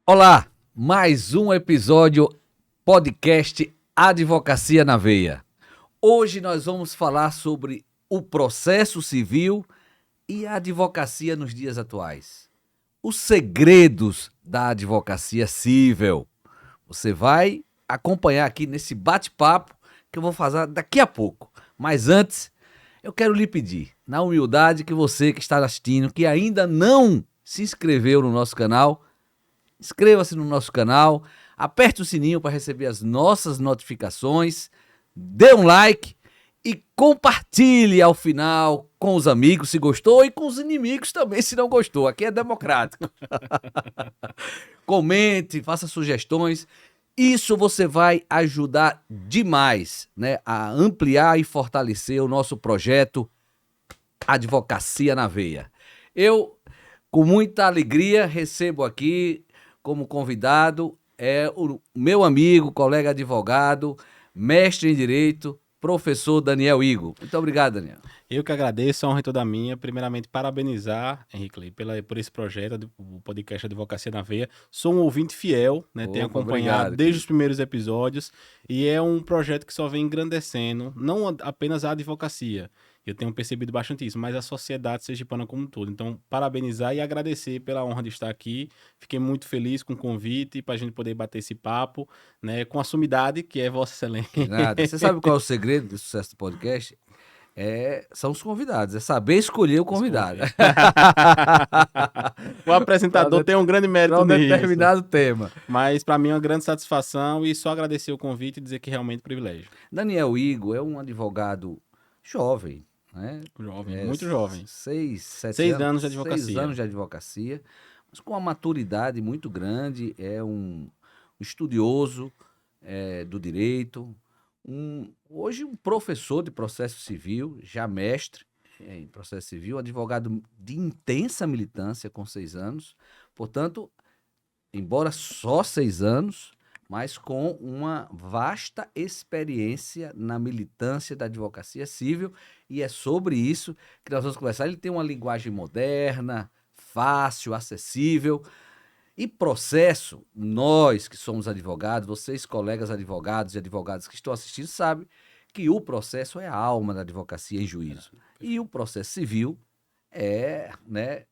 Olá, mais um episódio podcast Advocacia na Veia. Hoje nós vamos falar sobre o processo civil e a advocacia nos dias atuais. Os segredos da advocacia civil. Você vai acompanhar aqui nesse bate-papo que eu vou fazer daqui a pouco. Mas antes, eu quero lhe pedir, na humildade, que você que está assistindo, que ainda não se inscreveu no nosso canal, inscreva-se no nosso canal, aperte o sininho para receber as nossas notificações, dê um like e compartilhe ao final com os amigos se gostou e com os inimigos também se não gostou. Aqui é democrático. Comente, faça sugestões. Isso você vai ajudar demais, né, a ampliar e fortalecer o nosso projeto Advocacia na Veia. Eu, com muita alegria, recebo aqui como convidado o meu amigo, colega advogado, mestre em Direito, professor Daniel Igo. Muito obrigado, Daniel. Eu que agradeço, a honra é toda minha. Primeiramente, parabenizar, Henrique Lei, por esse projeto, o podcast Advocacia na Veia. Sou um ouvinte fiel, né? Tenho acompanhado desde os primeiros episódios e é um projeto que só vem engrandecendo, não apenas a advocacia. Eu tenho percebido bastante isso, mas a sociedade sergipana como um todo. Então, parabenizar e agradecer pela honra de estar aqui. Fiquei muito feliz com o convite para a gente poder bater esse papo, né, com a sumidade, que é Vossa Excelência. Nada. Você sabe qual é o segredo do sucesso do podcast? São os convidados, é saber escolher o convidado. O apresentador tem um grande mérito nisso. nisso. Determinado tema. Mas para mim é uma grande satisfação e só agradecer o convite e dizer que realmente é um privilégio. Daniel Igo é um advogado jovem, né? Jovem, muito jovem. 6 anos de advocacia. 6 anos de advocacia, mas com uma maturidade muito grande, é um estudioso do direito, hoje um professor de processo civil, já mestre em processo civil, advogado de intensa militância com 6 anos, portanto, embora só 6 anos, mas com uma vasta experiência na militância da advocacia civil, e é sobre isso que nós vamos conversar. Ele tem uma linguagem moderna, fácil, acessível. E processo, nós que somos advogados, vocês colegas advogados e advogadas que estão assistindo, sabem que o processo é a alma da advocacia em juízo. E o processo civil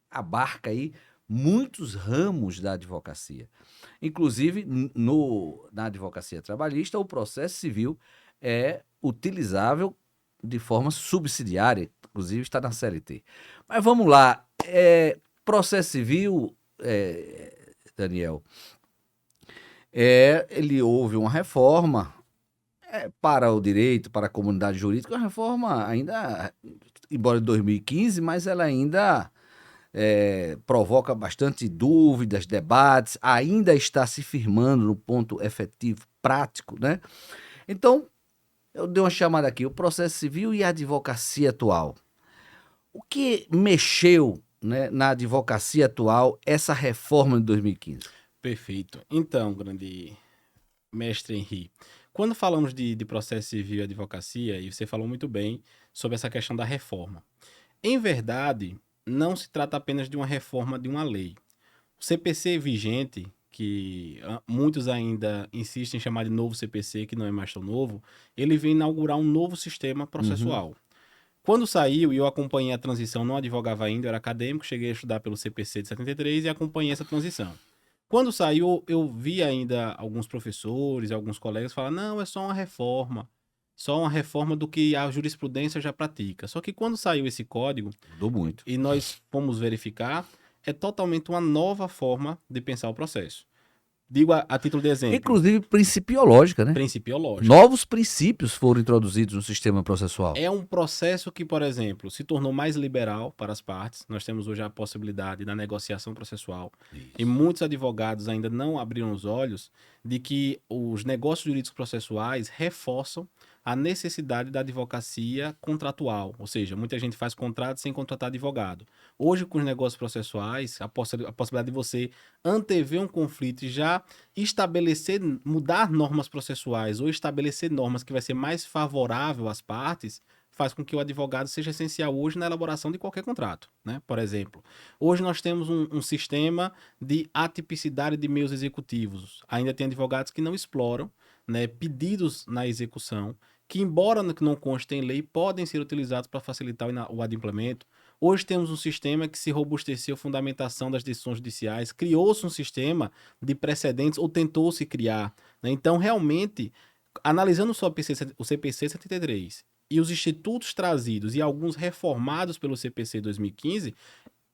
abarca aí muitos ramos da advocacia. Inclusive, na advocacia trabalhista, o processo civil é utilizável de forma subsidiária, inclusive está na CLT. Mas vamos lá, processo civil, Daniel, ele houve uma reforma para o direito, para a comunidade jurídica, uma reforma ainda, embora de 2015, mas ela ainda provoca bastante dúvidas, debates, ainda está se firmando no ponto efetivo, prático, né? Então, eu dei uma chamada aqui, o processo civil e a advocacia atual. O que mexeu, né, na advocacia atual essa reforma de 2015? Perfeito. Então, grande mestre Henrique, quando falamos de processo civil e advocacia, e você falou muito bem sobre essa questão da reforma, em verdade, não se trata apenas de uma reforma de uma lei. O CPC vigente, que muitos ainda insistem em chamar de novo CPC, que não é mais tão novo, ele vem inaugurar um novo sistema processual. Quando saiu, e eu acompanhei a transição, não advogava ainda, eu era acadêmico, cheguei a estudar pelo CPC de 73 e acompanhei essa transição. Quando saiu, eu vi ainda alguns professores, alguns colegas falar, não, é só uma reforma do que a jurisprudência já pratica. Só que quando saiu esse código, mudou muito, e nós fomos verificar, é totalmente uma nova forma de pensar o processo. Digo a título de exemplo. Inclusive principiológica, né? Principiológica. Novos princípios foram introduzidos no sistema processual. É um processo que, por exemplo, se tornou mais liberal para as partes. Nós temos hoje a possibilidade da negociação processual. Isso. E muitos advogados ainda não abriram os olhos de que os negócios jurídicos processuais reforçam a necessidade da advocacia contratual, ou seja, muita gente faz contrato sem contratar advogado. Hoje, com os negócios processuais, a possibilidade de você antever um conflito e já estabelecer, mudar normas processuais ou estabelecer normas que vai ser mais favorável às partes, faz com que o advogado seja essencial hoje na elaboração de qualquer contrato, né? Por exemplo, hoje nós temos um sistema de atipicidade de meios executivos. Ainda tem advogados que não exploram, né, pedidos na execução, que embora não constem em lei, podem ser utilizados para facilitar o adimplemento. Hoje temos um sistema que se robusteceu a fundamentação das decisões judiciais, criou-se um sistema de precedentes, ou tentou-se criar, né? Então, realmente, analisando só o CPC 73 e os institutos trazidos e alguns reformados pelo CPC 2015,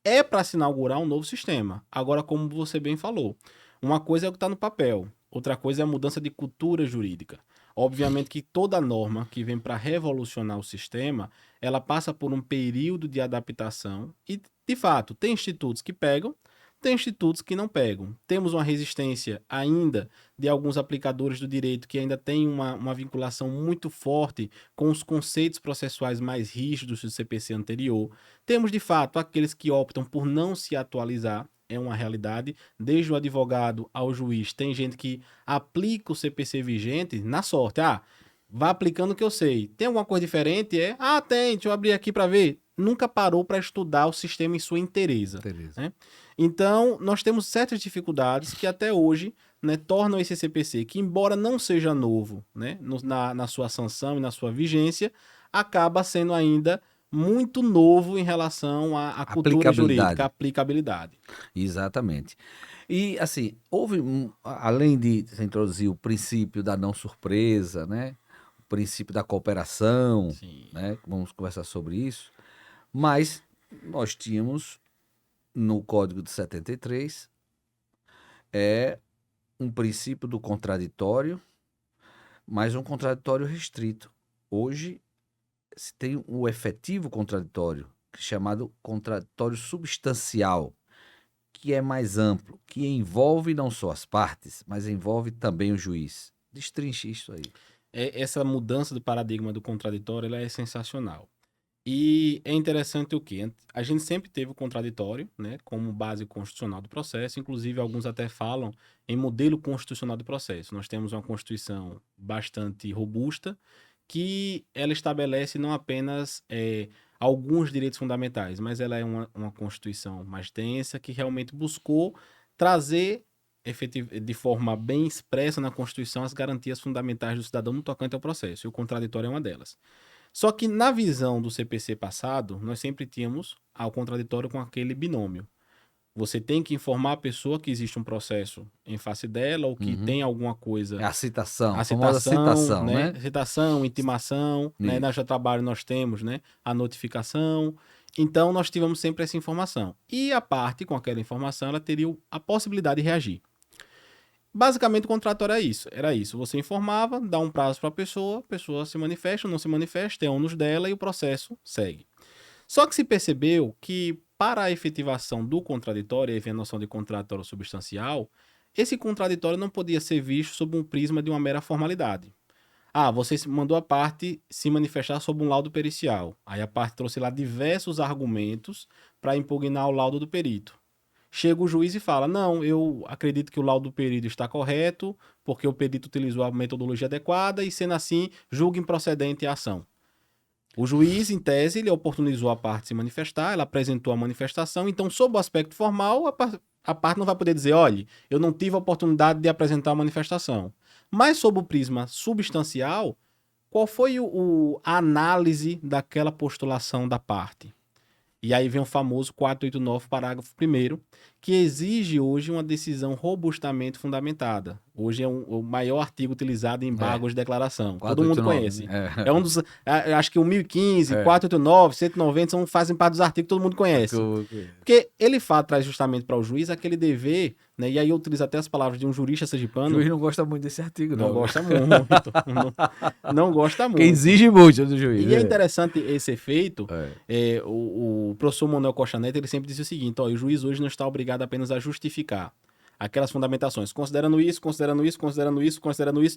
é para se inaugurar um novo sistema. Agora, como você bem falou, uma coisa é o que está no papel, outra coisa é a mudança de cultura jurídica. Obviamente que toda norma que vem para revolucionar o sistema, ela passa por um período de adaptação e, de fato, tem institutos que pegam, tem institutos que não pegam. Temos uma resistência ainda de alguns aplicadores do direito que ainda têm uma vinculação muito forte com os conceitos processuais mais rígidos do CPC anterior. Temos, de fato, aqueles que optam por não se atualizar. É uma realidade, desde o advogado ao juiz, tem gente que aplica o CPC vigente na sorte. Vá aplicando o que eu sei. Tem alguma coisa diferente? Tem, deixa eu abrir aqui para ver. Nunca parou para estudar o sistema em sua inteireza. Né? Então, nós temos certas dificuldades que até hoje, né, tornam esse CPC, que embora não seja novo, né, na sua sanção e na sua vigência, acaba sendo ainda muito novo em relação à cultura jurídica, à aplicabilidade. Exatamente. E, assim, houve, além de você introduzir o princípio da não surpresa, né? O princípio da cooperação, né? Vamos conversar sobre isso. Mas nós tínhamos, no Código de 73, um princípio do contraditório, mas um contraditório restrito. Hoje, se tem o efetivo contraditório, chamado contraditório substancial, que é mais amplo, que envolve não só as partes, mas envolve também o juiz. Destrinche isso aí. Essa mudança do paradigma do contraditório, ela é sensacional. E é interessante o quê? A gente sempre teve o contraditório, né, como base constitucional do processo, inclusive alguns até falam em modelo constitucional do processo. Nós temos uma Constituição bastante robusta, que ela estabelece não apenas alguns direitos fundamentais, mas ela é uma Constituição mais densa, que realmente buscou trazer de forma bem expressa na Constituição as garantias fundamentais do cidadão no tocante ao processo, e o contraditório é uma delas. Só que na visão do CPC passado, nós sempre tínhamos o contraditório com aquele binômio. Você tem que informar a pessoa que existe um processo em face dela, ou que tem alguma coisa... A citação, a famosa citação, né? Citação, intimação, né? Na Justiça do Trabalho nós temos, né, a notificação. Então, nós tivemos sempre essa informação. E a parte, com aquela informação, ela teria a possibilidade de reagir. Basicamente, o contraditório era isso. Você informava, dá um prazo para a pessoa se manifesta ou não se manifesta, é ônus dela e o processo segue. Só que se percebeu que, para a efetivação do contraditório, aí vem a noção de contraditório substancial, esse contraditório não podia ser visto sob um prisma de uma mera formalidade. Você mandou a parte se manifestar sob um laudo pericial. Aí a parte trouxe lá diversos argumentos para impugnar o laudo do perito. Chega o juiz e fala, não, eu acredito que o laudo do perito está correto, porque o perito utilizou a metodologia adequada e, sendo assim, julga improcedente a ação. O juiz, em tese, ele oportunizou a parte se manifestar, ela apresentou a manifestação, então, sob o aspecto formal, a parte não vai poder dizer, olha, eu não tive a oportunidade de apresentar a manifestação. Mas, sob o prisma substancial, qual foi a análise daquela postulação da parte? E aí vem o famoso 489, parágrafo 1º, que exige hoje uma decisão robustamente fundamentada. Hoje é o maior artigo utilizado em embargos de declaração. 489, todo mundo conhece. É um dos... Acho que o 1015, 489, 190 fazem parte dos artigos que todo mundo conhece. Porque ele traz justamente para o juiz aquele dever, né? E aí eu utilizo até as palavras de um jurista sergipano. O juiz não gosta muito desse artigo, não. Não gosta muito. não gosta muito. Quem exige muito do juiz. E é interessante esse efeito. O professor Manuel Costa Neto, ele sempre diz o seguinte, o juiz hoje não está obrigado apenas a justificar aquelas fundamentações, considerando isso,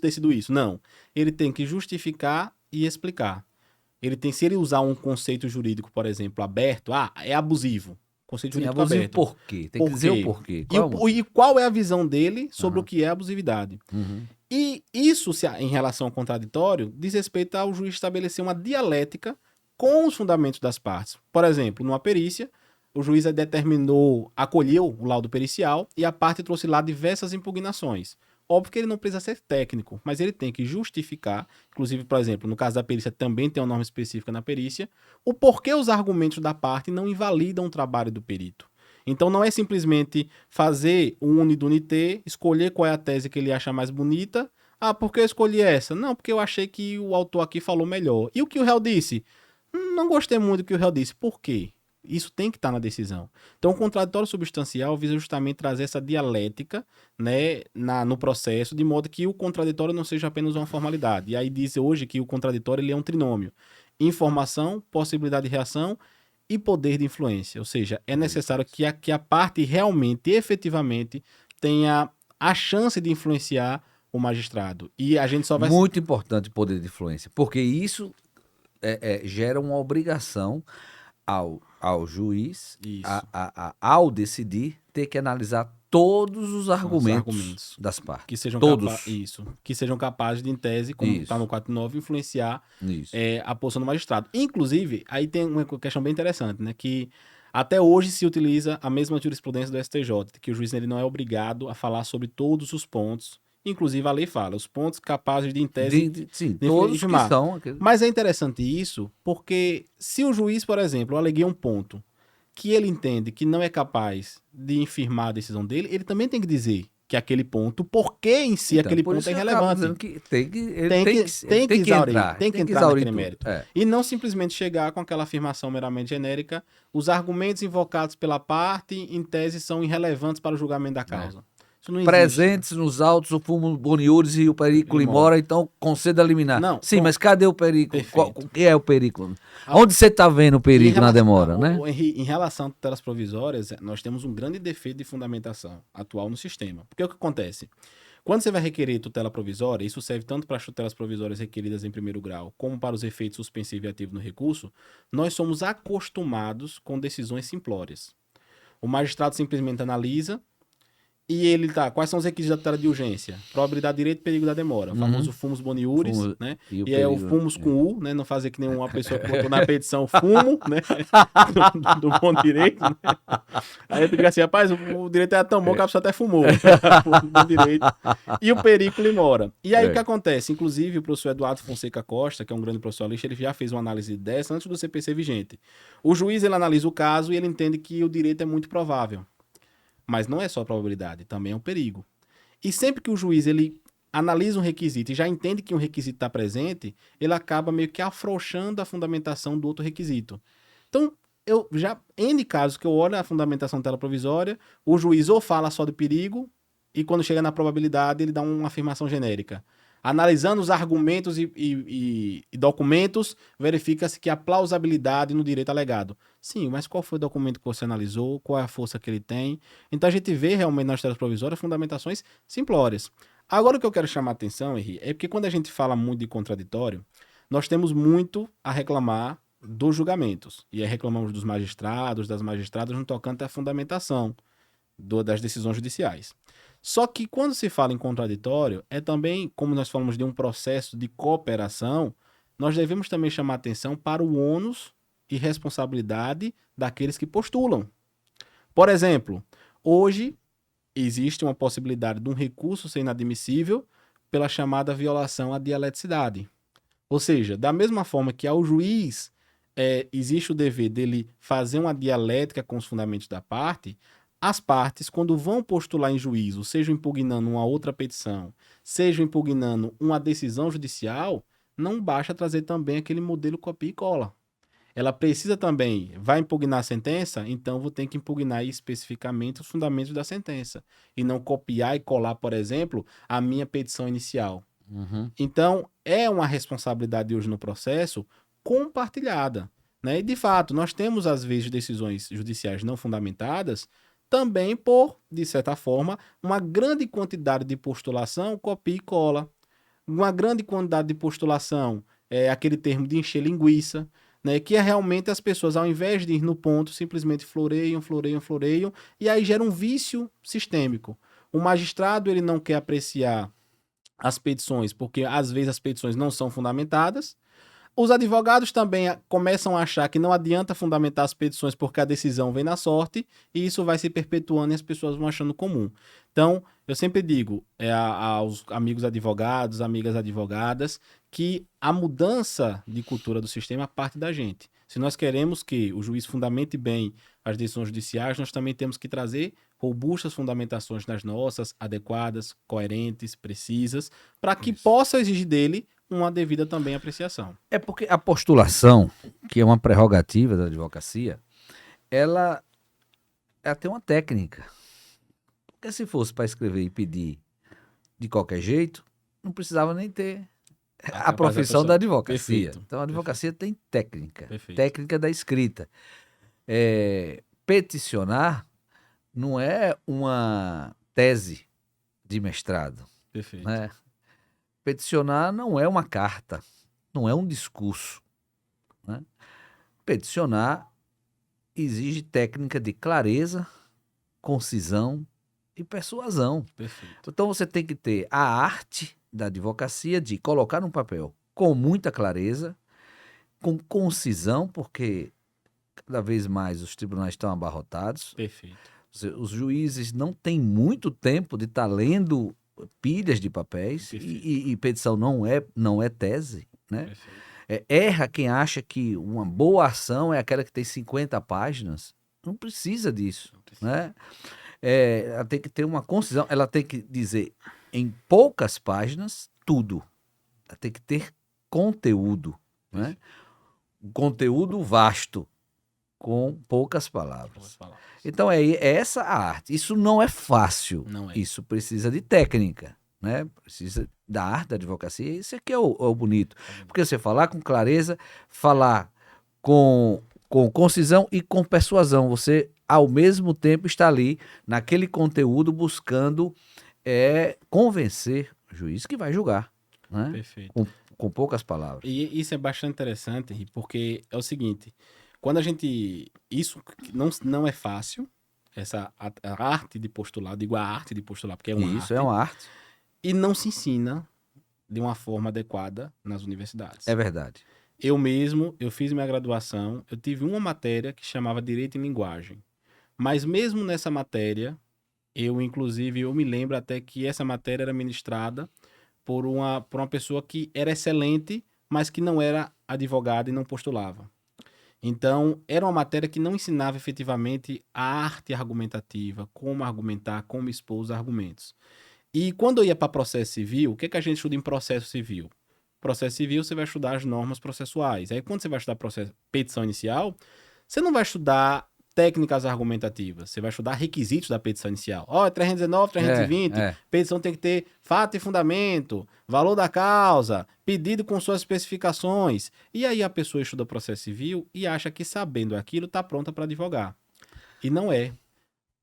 decido isso. Não. Ele tem que justificar e explicar. Se ele usar um conceito jurídico, por exemplo, aberto, é abusivo. Conceito jurídico aberto. Por quê? Tem que dizer o porquê. E qual é a visão dele sobre o que é abusividade. E isso, em relação ao contraditório, diz respeito ao juiz estabelecer uma dialética com os fundamentos das partes. Por exemplo, numa perícia, o juiz acolheu o laudo pericial e a parte trouxe lá diversas impugnações. Óbvio que ele não precisa ser técnico, mas ele tem que justificar, inclusive, por exemplo, no caso da perícia também tem uma norma específica na perícia, o porquê os argumentos da parte não invalidam o trabalho do perito. Então não é simplesmente fazer um unidunité, escolher qual é a tese que ele acha mais bonita. Ah, por que eu escolhi essa? Não, porque eu achei que o autor aqui falou melhor. E o que o réu disse? Não gostei muito do que o réu disse. Por quê? Isso tem que estar na decisão. Então, o contraditório substancial visa justamente trazer essa dialética, né, no processo, de modo que o contraditório não seja apenas uma formalidade. E aí diz hoje que o contraditório ele é um trinômio. Informação, possibilidade de reação e poder de influência. Ou seja, é necessário que a parte realmente, efetivamente, tenha a chance de influenciar o magistrado. E a gente só vai... Muito importante o poder de influência, porque isso gera uma obrigação ao juiz, Isso. ao decidir, ter que analisar todos os argumentos das partes. Que sejam todos. Que sejam capazes de, em tese, como está no 49, influenciar a posição do magistrado. Inclusive, aí tem uma questão bem interessante, né? Que até hoje se utiliza a mesma jurisprudência do STJ, que o juiz ele não é obrigado a falar sobre todos os pontos. Inclusive, a lei fala, os pontos capazes de, em tese... Sim, todos que são... Mas é interessante isso, porque se o juiz, por exemplo, aleguei um ponto que ele entende que não é capaz de infirmar a decisão dele, ele também tem que dizer que aquele ponto, porque em si aquele ponto é irrelevante. Que tem que entrar naquele mérito. E não simplesmente chegar com aquela afirmação meramente genérica, os argumentos invocados pela parte, em tese, são irrelevantes para o julgamento da causa. Presentes nos autos o fumo boniures e o periculo imora, então conceda liminar. Não, sim, mas cadê o periculo? O que é o periculo? Ah, onde você está vendo o perigo na demora, né? Henri, em relação a tutelas provisórias, nós temos um grande defeito de fundamentação atual no sistema. Porque o que acontece? Quando você vai requerer tutela provisória, isso serve tanto para as tutelas provisórias requeridas em primeiro grau, como para os efeitos suspensivo e ativo no recurso, nós somos acostumados com decisões simplórias. O magistrado simplesmente analisa e ele quais são os requisitos da tutela de urgência? Probabilidade de direito e perigo da demora. O famoso fumus boniuris, né? E é o fumus com U, né? Não fazer que nenhuma pessoa que botou na petição fumo, né? do bom direito, né? Aí ele fica assim, rapaz, o direito é tão bom que a pessoa até fumou. do direito. E o periculo imora. E aí o que acontece? Inclusive, o professor Eduardo Fonseca Costa, que é um grande profissionalista, ele já fez uma análise dessa antes do CPC vigente. O juiz, ele analisa o caso e ele entende que o direito é muito provável. Mas não é só probabilidade, também é um perigo. E sempre que o juiz ele analisa um requisito e já entende que um requisito está presente, ele acaba meio que afrouxando a fundamentação do outro requisito. Então, N casos que eu olho a fundamentação da tutela provisória, o juiz ou fala só do perigo, e quando chega na probabilidade ele dá uma afirmação genérica. Analisando os argumentos e documentos, verifica-se que há plausibilidade no direito alegado. Sim, mas qual foi o documento que você analisou? Qual é a força que ele tem? Então a gente vê realmente nas tutelas provisórias fundamentações simplórias. Agora o que eu quero chamar a atenção, Henri, é porque quando a gente fala muito de contraditório, nós temos muito a reclamar dos julgamentos. E aí reclamamos dos magistrados, das magistradas no tocante à fundamentação das decisões judiciais. Só que quando se fala em contraditório, é também, como nós falamos de um processo de cooperação, nós devemos também chamar atenção para o ônus e responsabilidade daqueles que postulam. Por exemplo, hoje existe uma possibilidade de um recurso ser inadmissível pela chamada violação à dialeticidade. Ou seja, da mesma forma que ao juiz existe o dever dele fazer uma dialética com os fundamentos da parte, as partes, quando vão postular em juízo, sejam impugnando uma outra petição, sejam impugnando uma decisão judicial, não basta trazer também aquele modelo copia e cola. Ela precisa também, vai impugnar a sentença, então vou ter que impugnar especificamente os fundamentos da sentença. E não copiar e colar, por exemplo, a minha petição inicial. Então, é uma responsabilidade hoje no processo compartilhada, né? E, de fato, nós temos, às vezes, decisões judiciais não fundamentadas também por, de certa forma, uma grande quantidade de postulação, copia e cola. Uma grande quantidade de postulação, aquele termo de encher linguiça, né, que é realmente as pessoas, ao invés de ir no ponto, simplesmente floreiam, e aí gera um vício sistêmico. O magistrado ele não quer apreciar as petições, porque às vezes as petições não são fundamentadas. Os advogados também começam a achar que não adianta fundamentar as petições porque a decisão vem na sorte, e isso vai se perpetuando e as pessoas vão achando comum. Então, eu sempre digo aos amigos advogados, amigas advogadas, que a mudança de cultura do sistema parte da gente. Se nós queremos que o juiz fundamente bem as decisões judiciais, nós também temos que trazer robustas fundamentações nas nossas, adequadas, coerentes, precisas, para que possa exigir dele uma devida também apreciação. É porque a postulação, que é uma prerrogativa da advocacia, ela tem uma técnica. Porque se fosse para escrever e pedir de qualquer jeito, não precisava nem ter a profissão da advocacia. Perfeito. Então a advocacia tem técnica. Perfeito. Técnica da escrita. Peticionar não é uma tese de mestrado. Perfeito. Né? Peticionar não é uma carta, não é um discurso. Né? Peticionar exige técnica de clareza, concisão e persuasão. Perfeito. Então você tem que ter a arte da advocacia de colocar no papel com muita clareza, com concisão, porque cada vez mais os tribunais estão abarrotados. Perfeito. Os juízes não têm muito tempo de estar lendo pilhas de papéis e petição não é tese, né? Erra quem acha que uma boa ação é aquela que tem 50 páginas. Não precisa disso, né? Ela tem que ter uma concisão, ela tem que dizer em poucas páginas tudo. Ela tem que ter conteúdo, né? Conteúdo vasto, com poucas palavras. Então é essa a arte. Isso não é fácil. Não é. Isso precisa de técnica, né? Precisa da arte da advocacia. Isso aqui é o bonito. Porque você falar com clareza, falar com concisão e com persuasão. Você, ao mesmo tempo, está ali naquele conteúdo buscando convencer o juiz que vai julgar, né? Perfeito. Com poucas palavras. E isso é bastante interessante, porque é o seguinte... Quando a gente... Isso não é fácil, a arte de postular, eu digo a arte de postular, porque é uma arte. Isso é uma arte. E não se ensina de uma forma adequada nas universidades. É verdade. Eu fiz minha graduação, eu tive uma matéria que chamava Direito em Linguagem. Mas mesmo nessa matéria, eu me lembro até que essa matéria era ministrada por uma pessoa que era excelente, mas que não era advogada e não postulava. Então, era uma matéria que não ensinava efetivamente a arte argumentativa, como argumentar, como expor os argumentos. E quando eu ia para processo civil, o que a gente estuda em processo civil? Processo civil, você vai estudar as normas processuais. Aí, quando você vai estudar petição inicial, você não vai estudar técnicas argumentativas, você vai estudar requisitos da petição inicial. 319, 320, petição tem que ter fato e fundamento, valor da causa, pedido com suas especificações. E aí a pessoa estuda processo civil e acha que sabendo aquilo está pronta para advogar. E não é.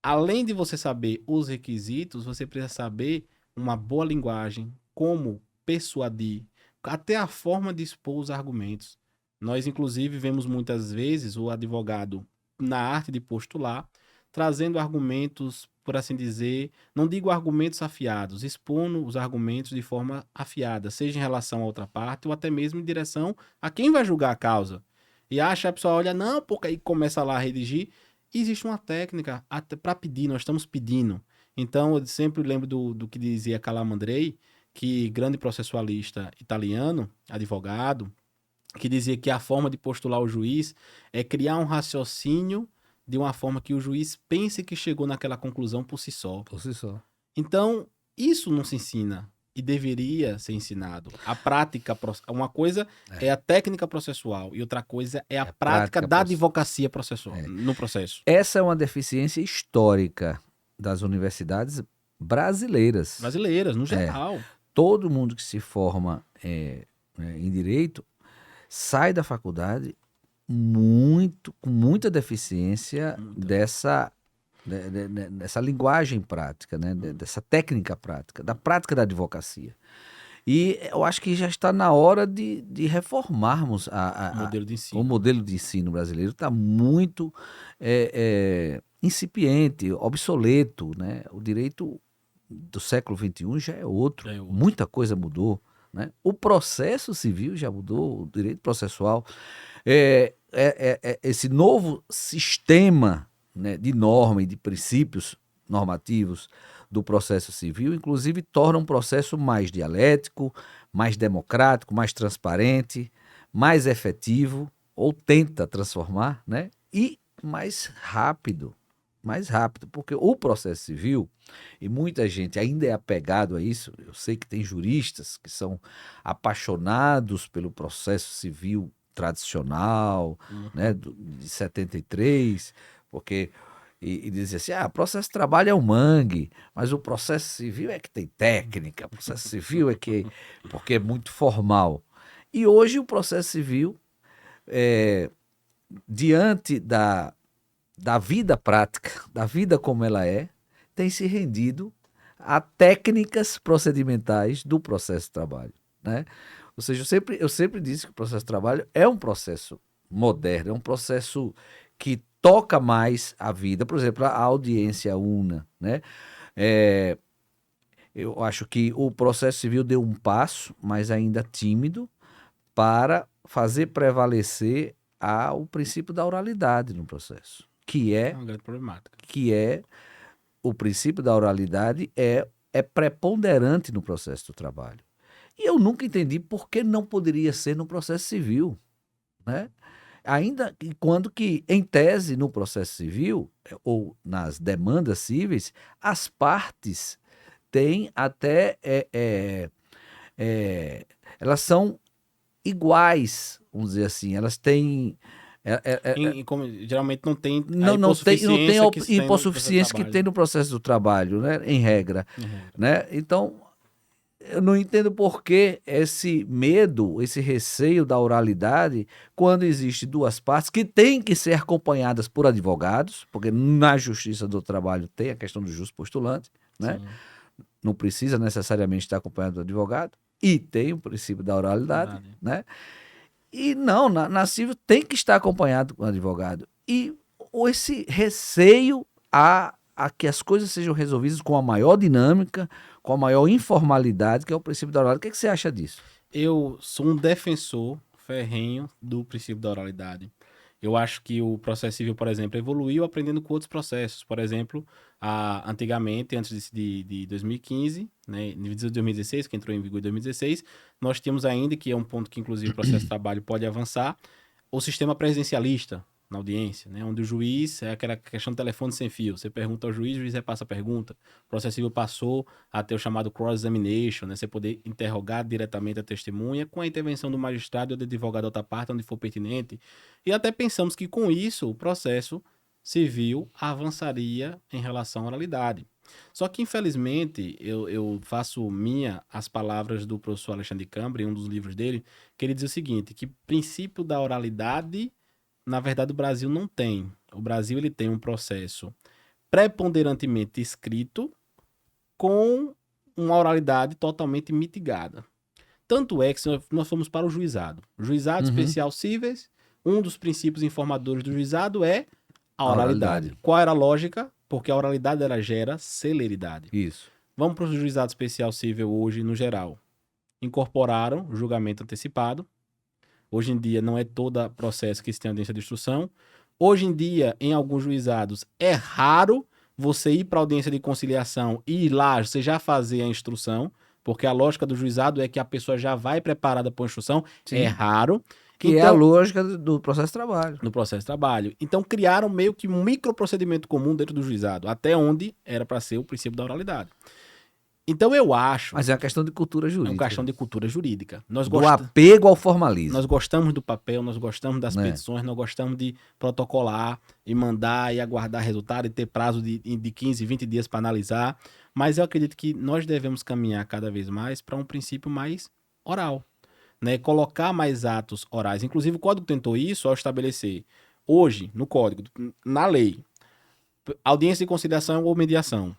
Além de você saber os requisitos, você precisa saber uma boa linguagem, como persuadir, até a forma de expor os argumentos. Nós, inclusive, vemos muitas vezes o advogado na arte de postular, trazendo argumentos, por assim dizer, não digo argumentos afiados, expondo os argumentos de forma afiada, seja em relação a outra parte ou até mesmo em direção a quem vai julgar a causa. E acha, a pessoa olha, não, porque aí começa lá a redigir. E existe uma técnica para pedir, nós estamos pedindo. Então, eu sempre lembro do que dizia Calamandrei, que grande processualista italiano, advogado, que dizia que a forma de postular o juiz é criar um raciocínio de uma forma que o juiz pense que chegou naquela conclusão por si só. Por si só. Então, isso não se ensina e deveria ser ensinado. A prática, uma coisa é a técnica processual e outra coisa é a prática da advocacia processual, no processo. Essa é uma deficiência histórica das universidades brasileiras. Brasileiras, no geral. Todo mundo que se forma em direito sai da faculdade com muita deficiência dessa linguagem prática, né? Dessa técnica prática, da prática da advocacia. E eu acho que já está na hora de reformarmos o modelo de ensino brasileiro. Está muito incipiente, obsoleto, né? O direito do século XXI já é outro. Muita coisa mudou. né? O processo civil já mudou, o direito processual. Esse novo sistema, né, de norma e de princípios normativos do processo civil, inclusive, torna um processo mais dialético, mais democrático, mais transparente, mais efetivo, ou tenta transformar, né? E mais rápido, porque o processo civil, e muita gente ainda é apegado a isso, eu sei que tem juristas que são apaixonados pelo processo civil tradicional, né, de 73, porque e dizia assim, processo de trabalho é o mangue, mas o processo civil é que tem técnica, o processo civil porque é muito formal. E hoje o processo civil, diante da vida prática, da vida como ela tem se rendido a técnicas procedimentais do processo de trabalho, né? Ou seja, eu sempre disse que o processo de trabalho é um processo moderno, é um processo que toca mais a vida. Por exemplo, a audiência una, né? Eu acho que o processo civil deu um passo, mas ainda tímido, para fazer prevalecer o princípio da oralidade no processo, É uma grande problemática. o princípio da oralidade é preponderante no processo do trabalho. E eu nunca entendi por que não poderia ser no processo civil, né? Ainda que quando que, em tese, no processo civil, ou nas demandas cíveis, as partes têm até... elas são iguais, vamos dizer assim, elas têm... Como, geralmente não tem a não tem hipossuficiência que se tem no processo de hipossuficiência que trabalho. tem no processo do trabalho, né? Em regra, né? Então, eu não entendo por que esse medo, esse receio da oralidade, quando existe duas partes que têm que ser acompanhadas por advogados, porque na Justiça do Trabalho tem a questão do justo postulante, né? Sim. Não precisa necessariamente estar acompanhado do advogado, e tem o princípio da oralidade, né? E não, na civil tem que estar acompanhado com o advogado. E esse receio a que as coisas sejam resolvidas com a maior dinâmica, com a maior informalidade, que é o princípio da oralidade. O que você acha disso? Eu sou um defensor ferrenho do princípio da oralidade. Eu acho que o processo civil, por exemplo, evoluiu aprendendo com outros processos. Por exemplo, antigamente, antes de 2015, né, de 2016, que entrou em vigor em 2016, nós tínhamos ainda, que é um ponto que inclusive o processo de trabalho pode avançar, o sistema presidencialista na audiência, né, onde o juiz, é aquela questão do telefone sem fio, você pergunta ao juiz, o juiz repassa a pergunta. O processo civil passou a ter o chamado cross-examination, né, você poder interrogar diretamente a testemunha com a intervenção do magistrado ou do advogado da outra parte, onde for pertinente. E até pensamos que com isso o processo civil avançaria em relação à oralidade. Só que, infelizmente, eu faço minha as palavras do professor Alexandre Cambre, em um dos livros dele, que ele diz o seguinte, que princípio da oralidade, na verdade, o Brasil não tem. O Brasil ele tem um processo preponderantemente escrito com uma oralidade totalmente mitigada. Tanto é que nós fomos para o juizado. Juizado especial cíveis, um dos princípios informadores do juizado é a oralidade. Qual era a lógica? Porque a oralidade ela gera celeridade. Isso. Vamos para o juizado especial cível hoje, no geral. Incorporaram julgamento antecipado. Hoje em dia não é todo processo que se tem audiência de instrução. Hoje em dia, em alguns juizados, é raro você ir para a audiência de conciliação e ir lá, você já fazer a instrução, porque a lógica do juizado é que a pessoa já vai preparada para a instrução. Sim. É raro. Que é a lógica do processo de trabalho. No processo de trabalho. Então, criaram meio que um microprocedimento comum dentro do juizado, até onde era para ser o princípio da oralidade. Então, eu acho... Mas é uma questão de cultura jurídica. É uma questão de cultura jurídica. Do apego ao formalismo. Nós gostamos do papel, nós gostamos das petições, nós gostamos de protocolar e mandar e aguardar resultado e ter prazo de 15, 20 dias para analisar. Mas eu acredito que nós devemos caminhar cada vez mais para um princípio mais oral. Né, colocar mais atos orais. Inclusive, o Código tentou isso ao estabelecer, hoje, no Código, na lei, audiência de conciliação ou mediação,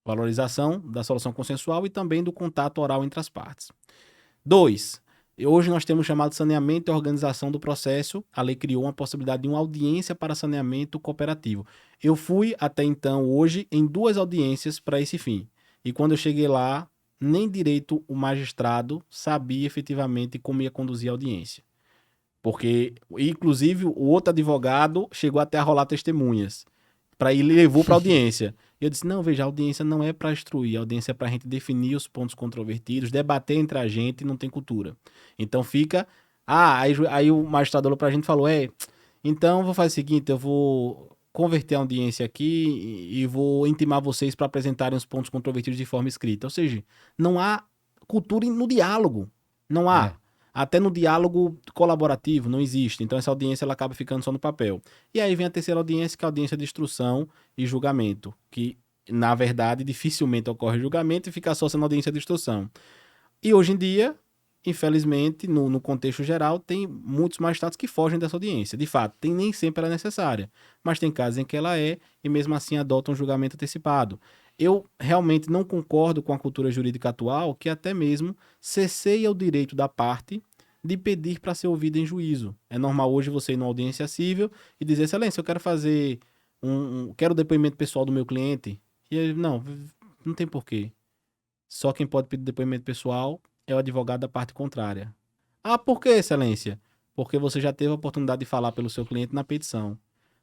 valorização da solução consensual e também do contato oral entre as partes. 2. Hoje nós temos chamado de saneamento e organização do processo. A lei criou uma possibilidade de uma audiência para saneamento cooperativo. Eu fui, até então, hoje, em 2 audiências para esse fim. E quando eu cheguei lá, nem direito o magistrado sabia efetivamente como ia conduzir a audiência. Porque, inclusive, o outro advogado chegou até a rolar testemunhas. Ele levou para a audiência. E eu disse, não, veja, a audiência não é para instruir, a audiência é para a gente definir os pontos controvertidos, debater entre a gente e não tem cultura. Então fica... aí o magistrado olhou para a gente e falou, então vou fazer o seguinte, eu vou converter a audiência aqui e vou intimar vocês para apresentarem os pontos controvertidos de forma escrita. Ou seja, não há cultura no diálogo. Não há. É. Até no diálogo colaborativo não existe. Então essa audiência ela acaba ficando só no papel. E aí vem a terceira audiência, que é a audiência de instrução e julgamento, que na verdade dificilmente ocorre julgamento e fica só sendo audiência de instrução. E hoje em dia, infelizmente, no contexto geral, tem muitos magistrados que fogem dessa audiência. De fato, nem sempre ela é necessária, mas tem casos em que ela é e mesmo assim adotam um julgamento antecipado. Eu realmente não concordo com a cultura jurídica atual, que até mesmo cesseia o direito da parte de pedir para ser ouvida em juízo. É normal hoje você ir numa audiência civil e dizer, excelência, eu quero fazer quero o depoimento pessoal do meu cliente. E ele, não tem porquê. Só quem pode pedir depoimento pessoal é o advogado da parte contrária. Ah, por que, excelência? Porque você já teve a oportunidade de falar pelo seu cliente na petição.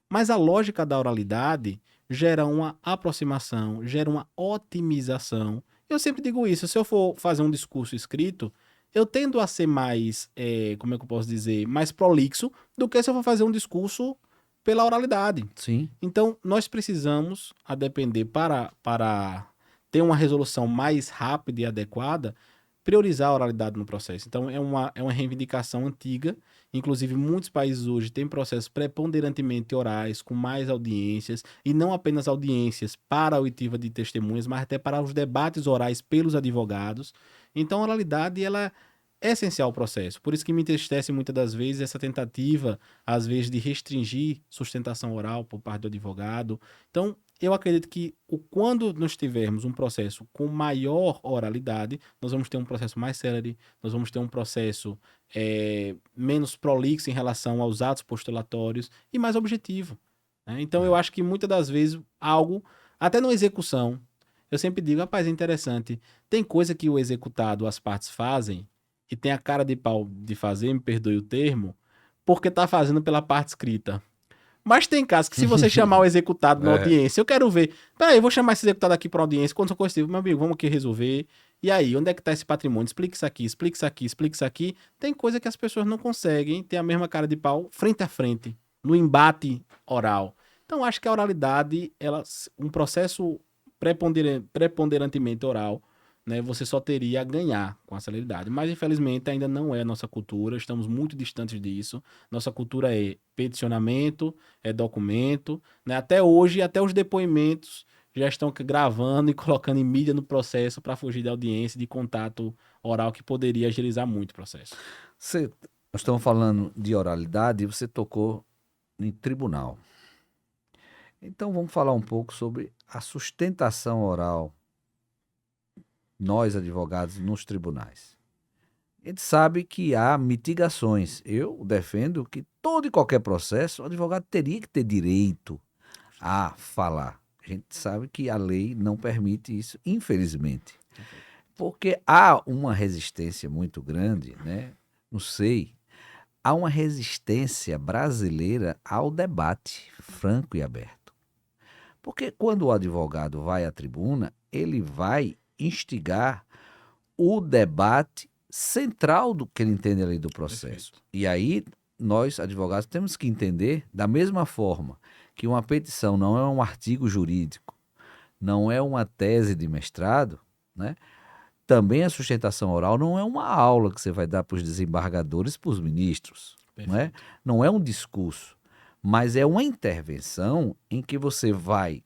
Mas a lógica da oralidade gera uma aproximação, gera uma otimização. Eu sempre digo isso, se eu for fazer um discurso escrito, eu tendo a ser mais, como é que eu posso dizer, mais prolixo do que se eu for fazer um discurso pela oralidade. Sim. Então, nós precisamos, a depender para ter uma resolução mais rápida e adequada, priorizar a oralidade no processo. Então, é uma reivindicação antiga. Inclusive, muitos países hoje têm processos preponderantemente orais, com mais audiências, e não apenas audiências para a oitiva de testemunhas, mas até para os debates orais pelos advogados. Então, a oralidade, ela é essencial ao processo. Por isso que me entristece muitas das vezes essa tentativa, às vezes, de restringir sustentação oral por parte do advogado. Então, eu acredito que quando nós tivermos um processo com maior oralidade, nós vamos ter um processo mais célere, nós vamos ter um processo menos prolixo em relação aos atos postulatórios e mais objetivo, né? Então, eu acho que muitas das vezes algo, até na execução, eu sempre digo, rapaz, é interessante, tem coisa que o executado, as partes fazem, e tem a cara de pau de fazer, me perdoe o termo, porque tá fazendo pela parte escrita. Mas tem casos que se você chamar o executado na audiência, eu quero ver. Peraí, eu vou chamar esse executado aqui para audiência, quando for meu amigo, vamos aqui resolver. E aí, onde é que tá esse patrimônio? Explica isso aqui, explica isso aqui, explica isso aqui. Tem coisa que as pessoas não conseguem ter a mesma cara de pau frente a frente, no embate oral. Então, acho que a oralidade, um processo preponderantemente oral, né, você só teria a ganhar com a celeridade. Mas, infelizmente, ainda não é a nossa cultura, estamos muito distantes disso. Nossa cultura é peticionamento, é documento, né? Até hoje, até os depoimentos já estão gravando e colocando em mídia no processo para fugir da audiência, de contato oral que poderia agilizar muito o processo. Nós estamos falando de oralidade e você tocou em tribunal. Então vamos falar um pouco sobre a sustentação oral, nós advogados, nos tribunais. A gente sabe que há mitigações. Eu defendo que todo e qualquer processo, o advogado teria que ter direito a falar. A gente sabe que a lei não permite isso, infelizmente. Porque há uma resistência muito grande, né? Não sei, há uma resistência brasileira ao debate franco e aberto. Porque quando o advogado vai à tribuna, ele vai instigar o debate central do que ele entende ali do processo. Perfeito. E aí, nós, advogados, temos que entender da mesma forma que uma petição não é um artigo jurídico, não é uma tese de mestrado, né? Também a sustentação oral não é uma aula que você vai dar para os desembargadores, para os ministros, não é? Não é um discurso, mas é uma intervenção em que você vai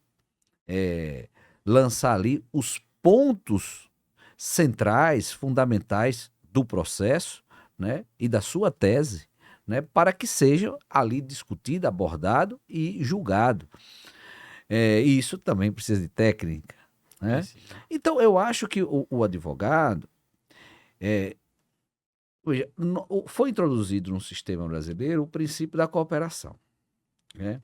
lançar ali os pontos centrais, fundamentais do processo, né, e da sua tese, né, para que seja ali discutido, abordado e julgado. E isso também precisa de técnica, né? Então, eu acho que o advogado foi introduzido no sistema brasileiro o princípio da cooperação, né?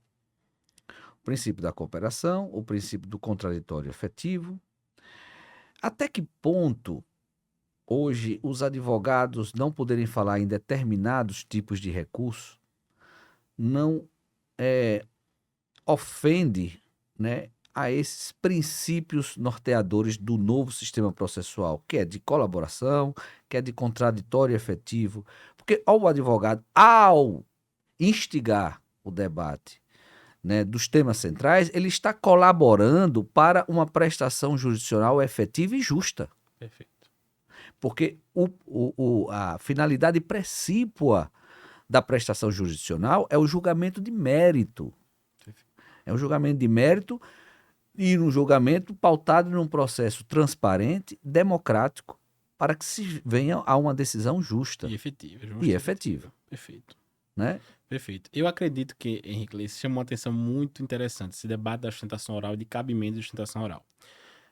O princípio da cooperação, o princípio do contraditório efetivo, Até que ponto hoje os advogados não poderem falar em determinados tipos de recurso não ofende, né, a esses princípios norteadores do novo sistema processual, que é de colaboração, que é de contraditório efetivo? Porque o advogado, ao instigar o debate, né, dos temas centrais, ele está colaborando para uma prestação jurisdicional efetiva e justa. Perfeito. Porque a finalidade precípua da prestação jurisdicional é o julgamento de mérito. Perfeito. É um julgamento de mérito e um julgamento pautado num processo transparente, democrático, para que se venha a uma decisão justa E efetiva. e efetiva. Perfeito. Né? Perfeito. Eu acredito que, Henrique, isso chamou uma atenção muito interessante, esse debate da sustentação oral e de cabimento de sustentação oral.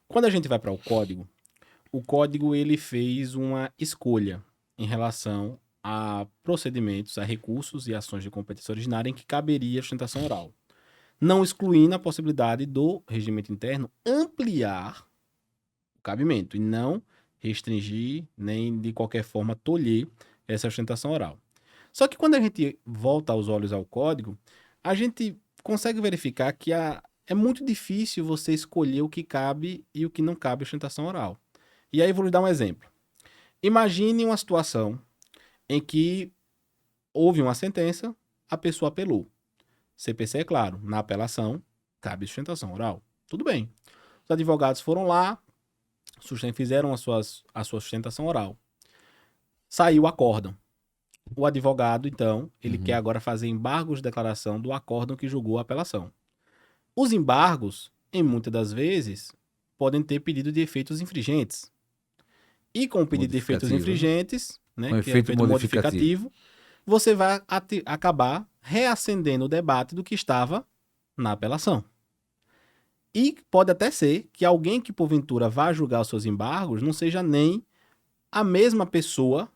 Quando a gente vai para o código ele fez uma escolha em relação a procedimentos, a recursos e ações de competência originária em que caberia a sustentação oral, não excluindo a possibilidade do regimento interno ampliar o cabimento e não restringir nem de qualquer forma tolher essa sustentação oral. Só que quando a gente volta os olhos ao código, a gente consegue verificar que é muito difícil você escolher o que cabe e o que não cabe à sustentação oral. E aí vou lhe dar um exemplo. Imagine uma situação em que houve uma sentença, a pessoa apelou. CPC é claro, na apelação cabe sustentação oral. Tudo bem. Os advogados foram lá, fizeram a sua sustentação oral. Saiu o acórdão. O advogado, então, ele quer agora fazer embargos de declaração do acórdão que julgou a apelação. Os embargos, em muitas das vezes, podem ter pedido de efeitos infringentes. E com o pedido de efeitos infringentes, né, Um que é efeito efeito modificativo, você vai acabar reacendendo o debate do que estava na apelação. E pode até ser que alguém que porventura vá julgar os seus embargos não seja nem a mesma pessoa,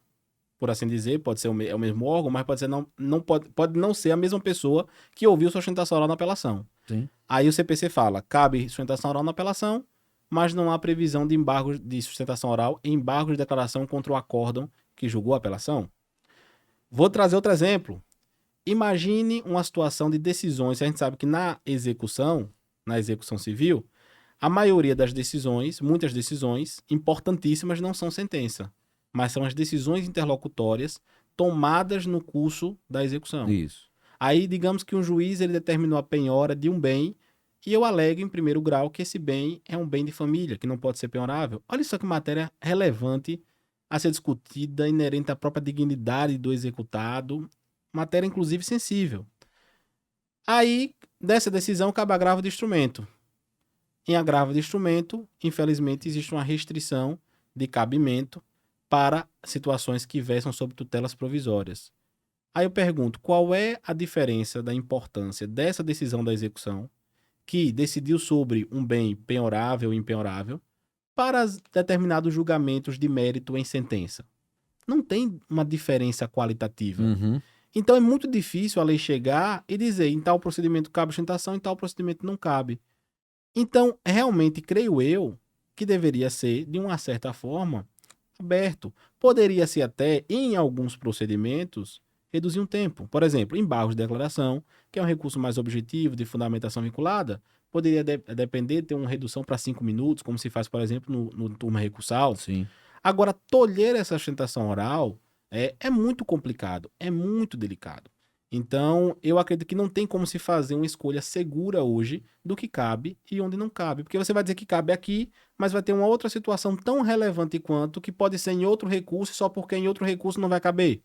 por assim dizer, pode ser o mesmo órgão, mas pode não ser a mesma pessoa que ouviu sustentação oral na apelação. Sim. Aí o CPC fala, cabe sustentação oral na apelação, mas não há previsão de embargo de sustentação oral em embargo de declaração contra o acórdão que julgou a apelação. Vou trazer outro exemplo. Imagine uma situação de decisões. A gente sabe que na execução civil, a maioria das decisões, muitas decisões importantíssimas não são sentença, mas são as decisões interlocutórias tomadas no curso da execução. Isso. Aí, digamos que um juiz ele determinou a penhora de um bem e eu alego em primeiro grau que esse bem é um bem de família, que não pode ser penhorável. Olha só que matéria relevante a ser discutida, inerente à própria dignidade do executado, matéria inclusive sensível. Aí, dessa decisão, cabe agravo de instrumento. Em agravo de instrumento, infelizmente, existe uma restrição de cabimento para situações que versam sobre tutelas provisórias. Aí eu pergunto, qual é a diferença da importância dessa decisão da execução, que decidiu sobre um bem penhorável ou impenhorável, para determinados julgamentos de mérito em sentença? Não tem uma diferença qualitativa. Então é muito difícil a lei chegar e dizer em tal procedimento cabe sustentação, em tal procedimento não cabe. Então, realmente, creio eu, que deveria ser, de uma certa forma, aberto. Poderia ser até, em alguns procedimentos, reduzir um tempo. Por exemplo, embargos de declaração, que é um recurso mais objetivo, de fundamentação vinculada, poderia depender de ter uma redução para 5 minutos, como se faz, por exemplo, no turma recursal. Sim. Agora, tolher essa sustentação oral é muito complicado, é muito delicado. Então, eu acredito que não tem como se fazer uma escolha segura hoje do que cabe e onde não cabe. Porque você vai dizer que cabe aqui, mas vai ter uma outra situação tão relevante quanto que pode ser em outro recurso, só porque em outro recurso não vai caber.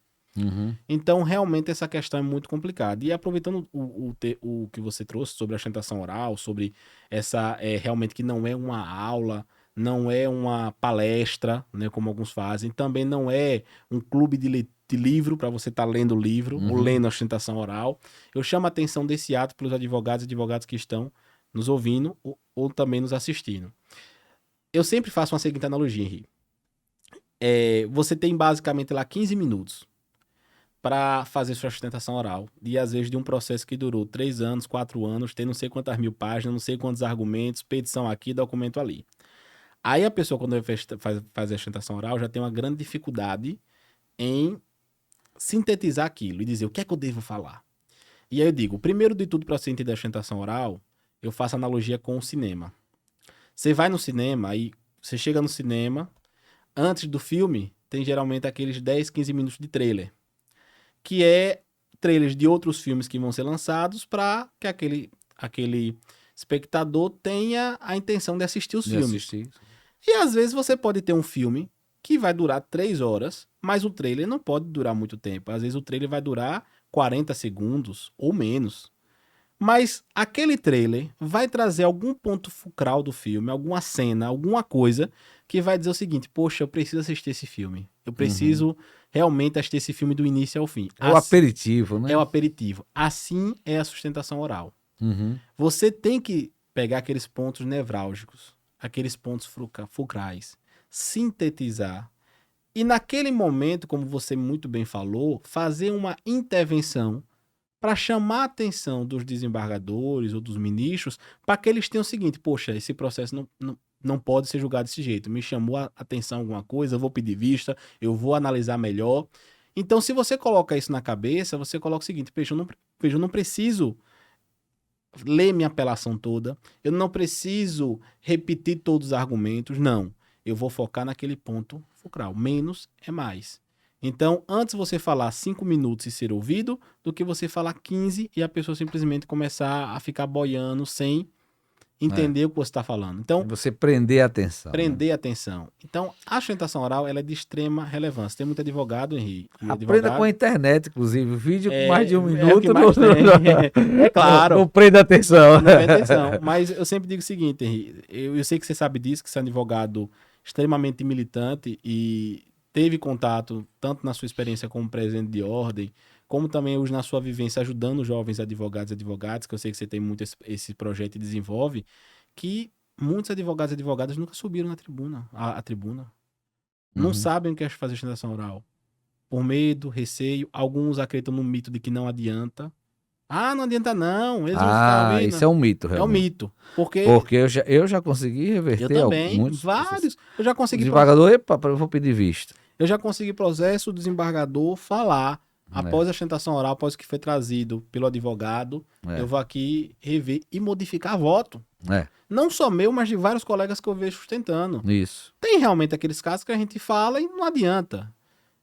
Então, realmente, essa questão é muito complicada. E aproveitando o que você trouxe sobre a sustentação oral, sobre essa, realmente que não é uma aula, não é uma palestra, né, como alguns fazem, também não é um clube de livro para você estar lendo o livro ou lendo a sustentação oral. Eu chamo a atenção desse ato pelos advogados e advogadas que estão nos ouvindo ou também nos assistindo. Eu sempre faço uma seguinte analogia, Henrique. Você tem basicamente lá 15 minutos para fazer sua sustentação oral. E às vezes de um processo que durou 3 anos, 4 anos, tem não sei quantas mil páginas, não sei quantos argumentos, petição aqui, documento ali. Aí a pessoa, quando faz a sustentação oral, já tem uma grande dificuldade em sintetizar aquilo e dizer o que é que eu devo falar. E aí eu digo, primeiro de tudo, para você entender a sustentação oral, eu faço analogia com o cinema. Você vai no cinema, aí você chega no cinema, antes do filme, tem geralmente aqueles 10, 15 minutos de trailer, que é trailers de outros filmes que vão ser lançados para que aquele espectador tenha a intenção de assistir os filmes. E às vezes você pode ter um filme que vai durar 3 horas, mas o trailer não pode durar muito tempo. Às vezes o trailer vai durar 40 segundos ou menos. Mas aquele trailer vai trazer algum ponto fulcral do filme, alguma cena, alguma coisa que vai dizer o seguinte: poxa, eu preciso assistir esse filme. Eu preciso realmente assistir esse filme do início ao fim. É o aperitivo, né? É o aperitivo. Assim é a sustentação oral. Você tem que pegar aqueles pontos nevrálgicos, aqueles pontos fulcrais, sintetizar. E naquele momento, como você muito bem falou, fazer uma intervenção para chamar a atenção dos desembargadores ou dos ministros, para que eles tenham o seguinte: poxa, esse processo não pode ser julgado desse jeito. Me chamou a atenção alguma coisa, eu vou pedir vista, eu vou analisar melhor. Então, se você coloca isso na cabeça, você coloca o seguinte: eu não preciso ler minha apelação toda, eu não preciso repetir todos os argumentos, não. Eu vou focar naquele ponto fulcral. Menos é mais. Então, antes você falar 5 minutos e ser ouvido, do que você falar 15 e a pessoa simplesmente começar a ficar boiando sem entender o que você está falando. Então, você prender a atenção. Prender a atenção. Então, a sustentação oral ela é de extrema relevância. Tem muito advogado, Henrique. Aprenda com a internet, inclusive. Vídeo com mais de 1 minuto. É claro. Não prenda atenção. Não prenda atenção. Mas eu sempre digo o seguinte, Henrique. Eu sei que você sabe disso, que você é um advogado extremamente militante e teve contato, tanto na sua experiência como presidente de ordem, como também hoje na sua vivência ajudando jovens advogados e advogadas, que eu sei que você tem muito esse projeto e desenvolve, que muitos advogados e advogadas nunca subiram na tribuna, a tribuna. Não sabem o que é fazer sustentação oral. Por medo, receio, alguns acreditam no mito de que não adianta. Ah, não adianta não. Eles vão ficar ouvindo. Isso é um mito, realmente. É um mito. Porque eu já consegui reverter. Eu também, vários. Eu já consegui... Desembargador, eu vou pedir visto. Eu já consegui processo do desembargador falar, após a sustentação oral, após o que foi trazido pelo advogado, eu vou aqui rever e modificar voto. Não só meu, mas de vários colegas que eu vejo sustentando. Isso. Tem realmente aqueles casos que a gente fala e não adianta.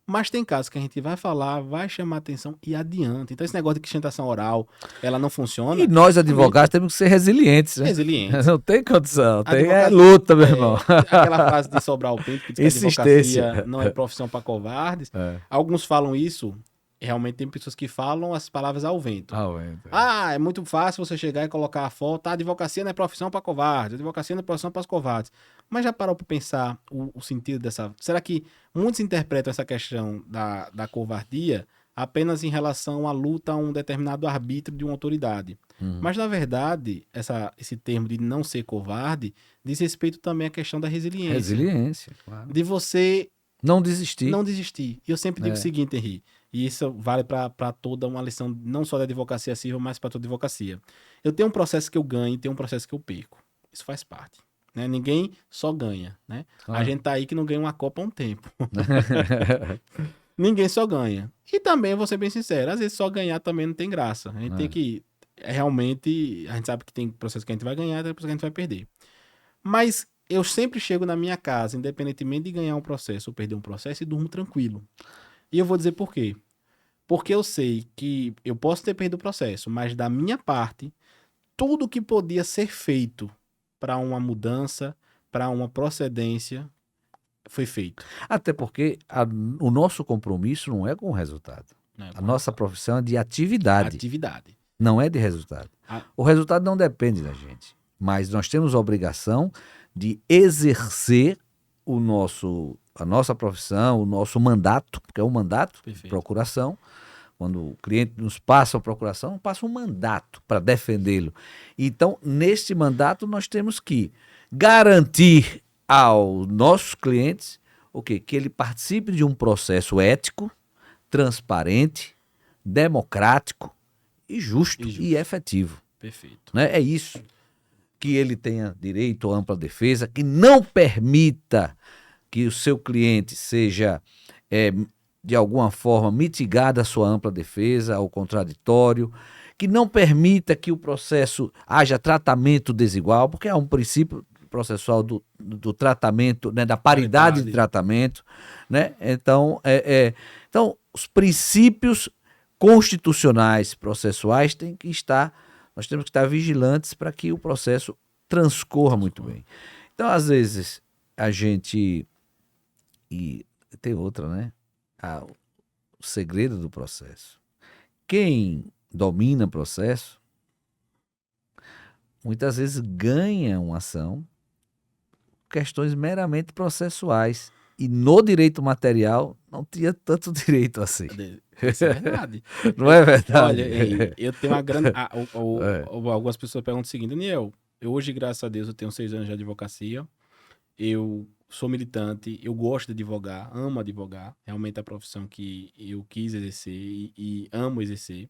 Mas tem casos que a gente vai falar, vai chamar atenção e adianta. Então esse negócio de sustentação oral, ela não funciona. E nós advogados temos que ser resilientes, né? Resilientes. Não tem condição, tem luta, meu irmão. Aquela frase de sobrar o pinto, que diz que a advocacia não é profissão para covardes. Alguns falam isso. Realmente tem pessoas que falam as palavras ao vento. É muito fácil você chegar e colocar a foto. A advocacia não é profissão para covardes. A advocacia não é profissão para os covardes. Mas já parou para pensar o sentido dessa... Será que muitos interpretam essa questão da covardia apenas em relação à luta a um determinado arbítrio de uma autoridade? Mas, na verdade, esse termo de não ser covarde diz respeito também à questão da resiliência. Resiliência, claro. De você... Não desistir. Não desistir. E eu sempre digo o seguinte, Henri, e isso vale para toda uma lição, não só da advocacia civil, mas para toda a advocacia. Eu tenho um processo que eu ganho e tenho um processo que eu perco. Isso faz parte. Né? Ninguém só ganha. Né? A gente tá aí que não ganha uma Copa há um tempo. Ninguém só ganha. E também, vou ser bem sincero, às vezes só ganhar também não tem graça. A gente tem que... Realmente, a gente sabe que tem processo que a gente vai ganhar e tem processo que a gente vai perder. Mas... eu sempre chego na minha casa, independentemente de ganhar um processo ou perder um processo, e durmo tranquilo. E eu vou dizer por quê. Porque eu sei que eu posso ter perdido o processo, mas da minha parte, tudo que podia ser feito para uma mudança, para uma procedência, foi feito. Até porque o nosso compromisso não é com o resultado. A nossa profissão é de atividade. Não é de resultado. O resultado não depende da gente. Mas nós temos a obrigação de exercer a nossa profissão, o nosso mandato, porque é um mandato de procuração. Quando o cliente nos passa a procuração, passa um mandato para defendê-lo. Então, neste mandato, nós temos que garantir aos nossos clientes o quê? Que ele participe de um processo ético, transparente, democrático e justo. E efetivo. Perfeito. Né? É isso que ele tenha direito à ampla defesa, que não permita que o seu cliente seja, de alguma forma, mitigada a sua ampla defesa ao contraditório, que não permita que o processo haja tratamento desigual, porque há um princípio processual do tratamento, né, da paridade de tratamento, né? Então, então, os princípios constitucionais processuais têm que estar, nós temos que estar vigilantes para que o processo transcorra muito bem. Então, às vezes, a gente... E tem outra, né? O segredo do processo. Quem domina o processo, muitas vezes ganha uma ação, questões meramente processuais. E no direito material não tinha tanto direito assim. Isso é verdade. Não é verdade? Olha, eu tenho uma grande... Algumas pessoas perguntam o seguinte: Daniel, eu hoje, graças a Deus, eu tenho 6 anos de advocacia, eu sou militante, eu gosto de advogar, amo advogar, realmente é a profissão que eu quis exercer e amo exercer.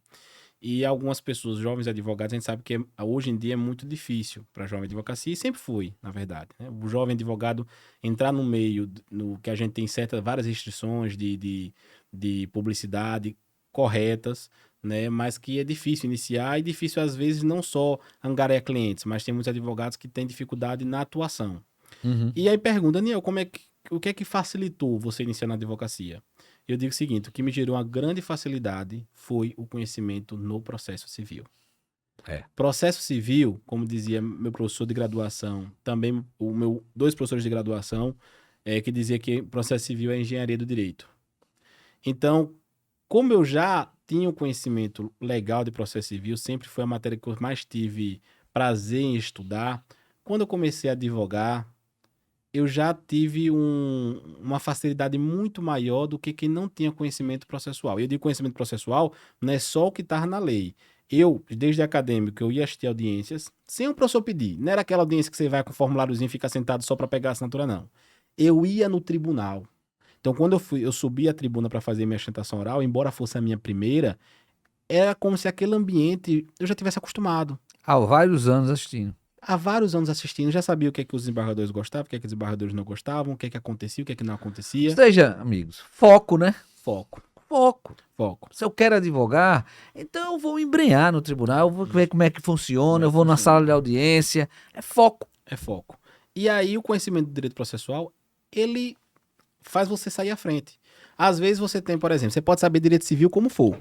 E algumas pessoas, jovens advogados, a gente sabe que hoje em dia é muito difícil para a jovem advocacia, e sempre foi, na verdade, né? O jovem advogado entrar no meio, no que a gente tem várias restrições de publicidade corretas, né? Mas que é difícil iniciar e difícil, às vezes, não só angariar clientes, mas tem muitos advogados que têm dificuldade na atuação. Uhum. E aí pergunta, Daniel, o que é que facilitou você iniciar na advocacia? Eu digo o seguinte: o que me gerou uma grande facilidade foi o conhecimento no processo civil. Processo civil, como dizia meu professor de graduação, também dois professores de graduação, que dizia que processo civil é engenharia do direito. Então, como eu já tinha o conhecimento legal de processo civil, sempre foi a matéria que eu mais tive prazer em estudar. Quando eu comecei a advogar, eu já tive uma facilidade muito maior do que quem não tinha conhecimento processual. E eu digo conhecimento processual, não é só o que estava na lei. Eu, desde acadêmico, eu ia assistir audiências sem o professor pedir. Não era aquela audiência que você vai com o formuláriozinho e fica sentado só para pegar a assinatura, não. Eu ia no tribunal. Então, quando eu subi a tribuna para fazer minha sustentação oral, embora fosse a minha primeira, era como se aquele ambiente eu já tivesse acostumado. Há vários anos assistindo. Há vários anos assistindo, já sabia o que é que os desembargadores gostavam, o que é que os desembargadores não gostavam, o que é que acontecia, o que é que não acontecia. Ou seja, amigos, foco, né? Foco. Se eu quero advogar, então eu vou embrenhar no tribunal, eu vou ver como é que funciona, eu vou na sala de audiência. É foco. E aí o conhecimento do direito processual, ele faz você sair à frente. Às vezes você tem, por exemplo, você pode saber direito civil como for.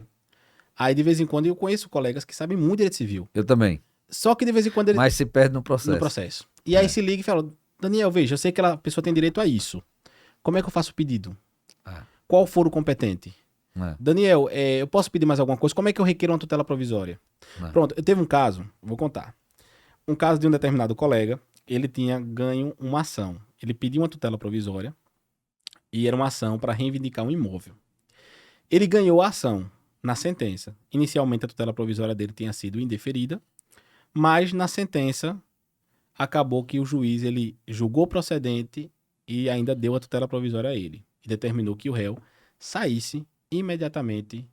Aí de vez em quando eu conheço colegas que sabem muito direito civil. Eu também. Só que de vez em quando ele... Mas se perde no processo. E aí se liga e fala: Daniel, veja, eu sei que a pessoa tem direito a isso. Como é que eu faço o pedido? Qual foro competente? Daniel, eu posso pedir mais alguma coisa? Como é que eu requeiro uma tutela provisória? Pronto, eu teve um caso, vou contar. Um caso de um determinado colega, ele tinha ganho uma ação. Ele pediu uma tutela provisória e era uma ação para reivindicar um imóvel. Ele ganhou a ação na sentença. Inicialmente a tutela provisória dele tinha sido indeferida, mas na sentença acabou que o juiz ele julgou procedente e ainda deu a tutela provisória a ele. E determinou que o réu saísse imediatamente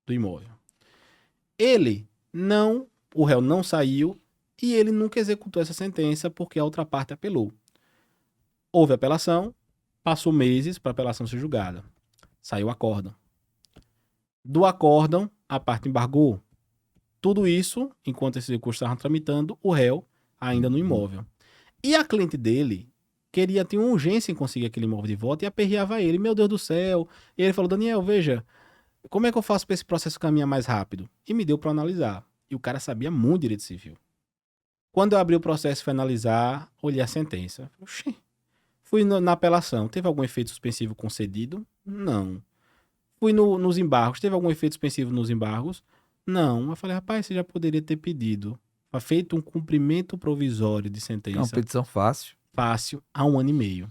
do imóvel. O réu não saiu e ele nunca executou essa sentença porque a outra parte apelou. Houve apelação, passou meses para a apelação ser julgada. Saiu acórdão. Do acórdão, a parte embargou. Tudo isso, enquanto esses recursos estavam tramitando, o réu ainda no imóvel. E a cliente dele ter uma urgência em conseguir aquele imóvel de volta e aperreava ele. Meu Deus do céu. E ele falou: Daniel, veja, como é que eu faço para esse processo caminhar mais rápido? E me deu para analisar. E o cara sabia muito direito civil. Quando eu abri o processo e fui analisar, olhei a sentença. Oxi. Fui na apelação. Teve algum efeito suspensivo concedido? Não. Fui nos embargos. Teve algum efeito suspensivo nos embargos? Não. Eu falei: rapaz, você já poderia ter pedido. Feito um cumprimento provisório de sentença. É uma petição fácil. Fácil, há 1 ano e meio.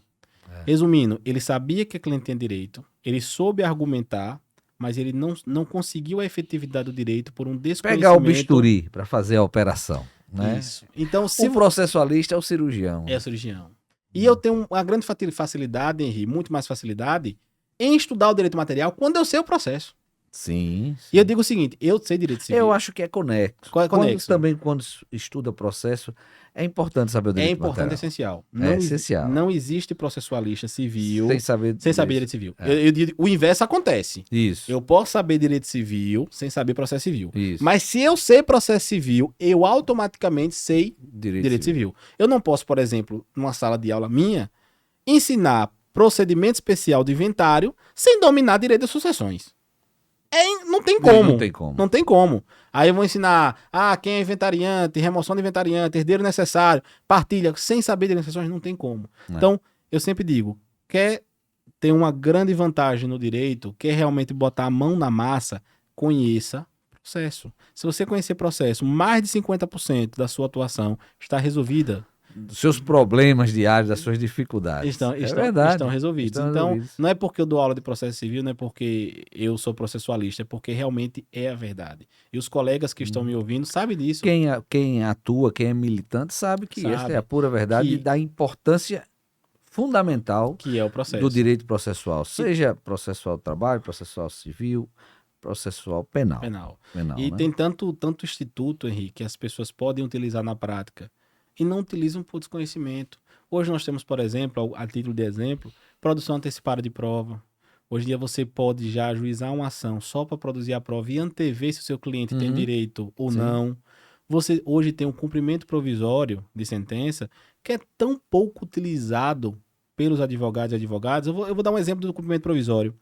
Resumindo, ele sabia que a cliente tinha direito, ele soube argumentar, mas ele não conseguiu a efetividade do direito por um desconhecimento. Pegar o bisturi para fazer a operação. Né? Isso. Então, o processualista é o cirurgião. É o cirurgião. E eu tenho uma grande facilidade, Henri, muito mais facilidade, em estudar o direito material quando eu sei o processo. Sim, E eu sim. digo o seguinte, eu sei direito civil. Eu acho que é conexo. Qual é conexo? Quando estuda processo, é importante saber o É direito importante, é material. essencial. É essencial. Não existe processualista civil Sem saber sem saber direito civil. Eu digo, o inverso acontece. Isso, Eu posso saber direito civil sem saber processo civil. isso. Mas se eu sei processo civil, eu automaticamente sei Direito direito civil. Eu não posso, por exemplo, numa sala de aula minha, ensinar procedimento especial de inventário sem dominar direito das sucessões. Não tem como. Não tem como. Não tem como. Aí eu vou ensinar, quem é inventariante, remoção de inventariante, herdeiro necessário, partilha, sem saber de sucessões, não tem como. É. Então, eu sempre digo, quer ter uma grande vantagem no direito, quer realmente botar a mão na massa, conheça processo. Se você conhecer processo, mais de 50% da sua atuação está resolvida. Dos seus problemas diários, das suas dificuldades. Estão resolvidos. Estão Então, resolvidos. não é porque eu dou aula de processo civil, não é porque eu sou processualista, é porque realmente é a verdade. E os colegas que estão me ouvindo sabem disso. Quem atua, quem é militante, sabe que essa Sabe é a pura verdade que- e da importância fundamental Que é o processo. do direito processual. Seja processual do trabalho, processual civil, processual penal. penal. Penal, E né? tem tanto instituto, Henrique, que as pessoas podem utilizar na prática e não utilizam por desconhecimento. Hoje nós temos, por exemplo, a título de exemplo, produção antecipada de prova. Hoje em dia você pode já ajuizar uma ação só para produzir a prova e antever se o seu cliente tem Uhum. direito ou Sim. não. Você hoje tem um cumprimento provisório de sentença que é tão pouco utilizado pelos advogados e advogadas. Eu vou dar um exemplo do cumprimento provisório.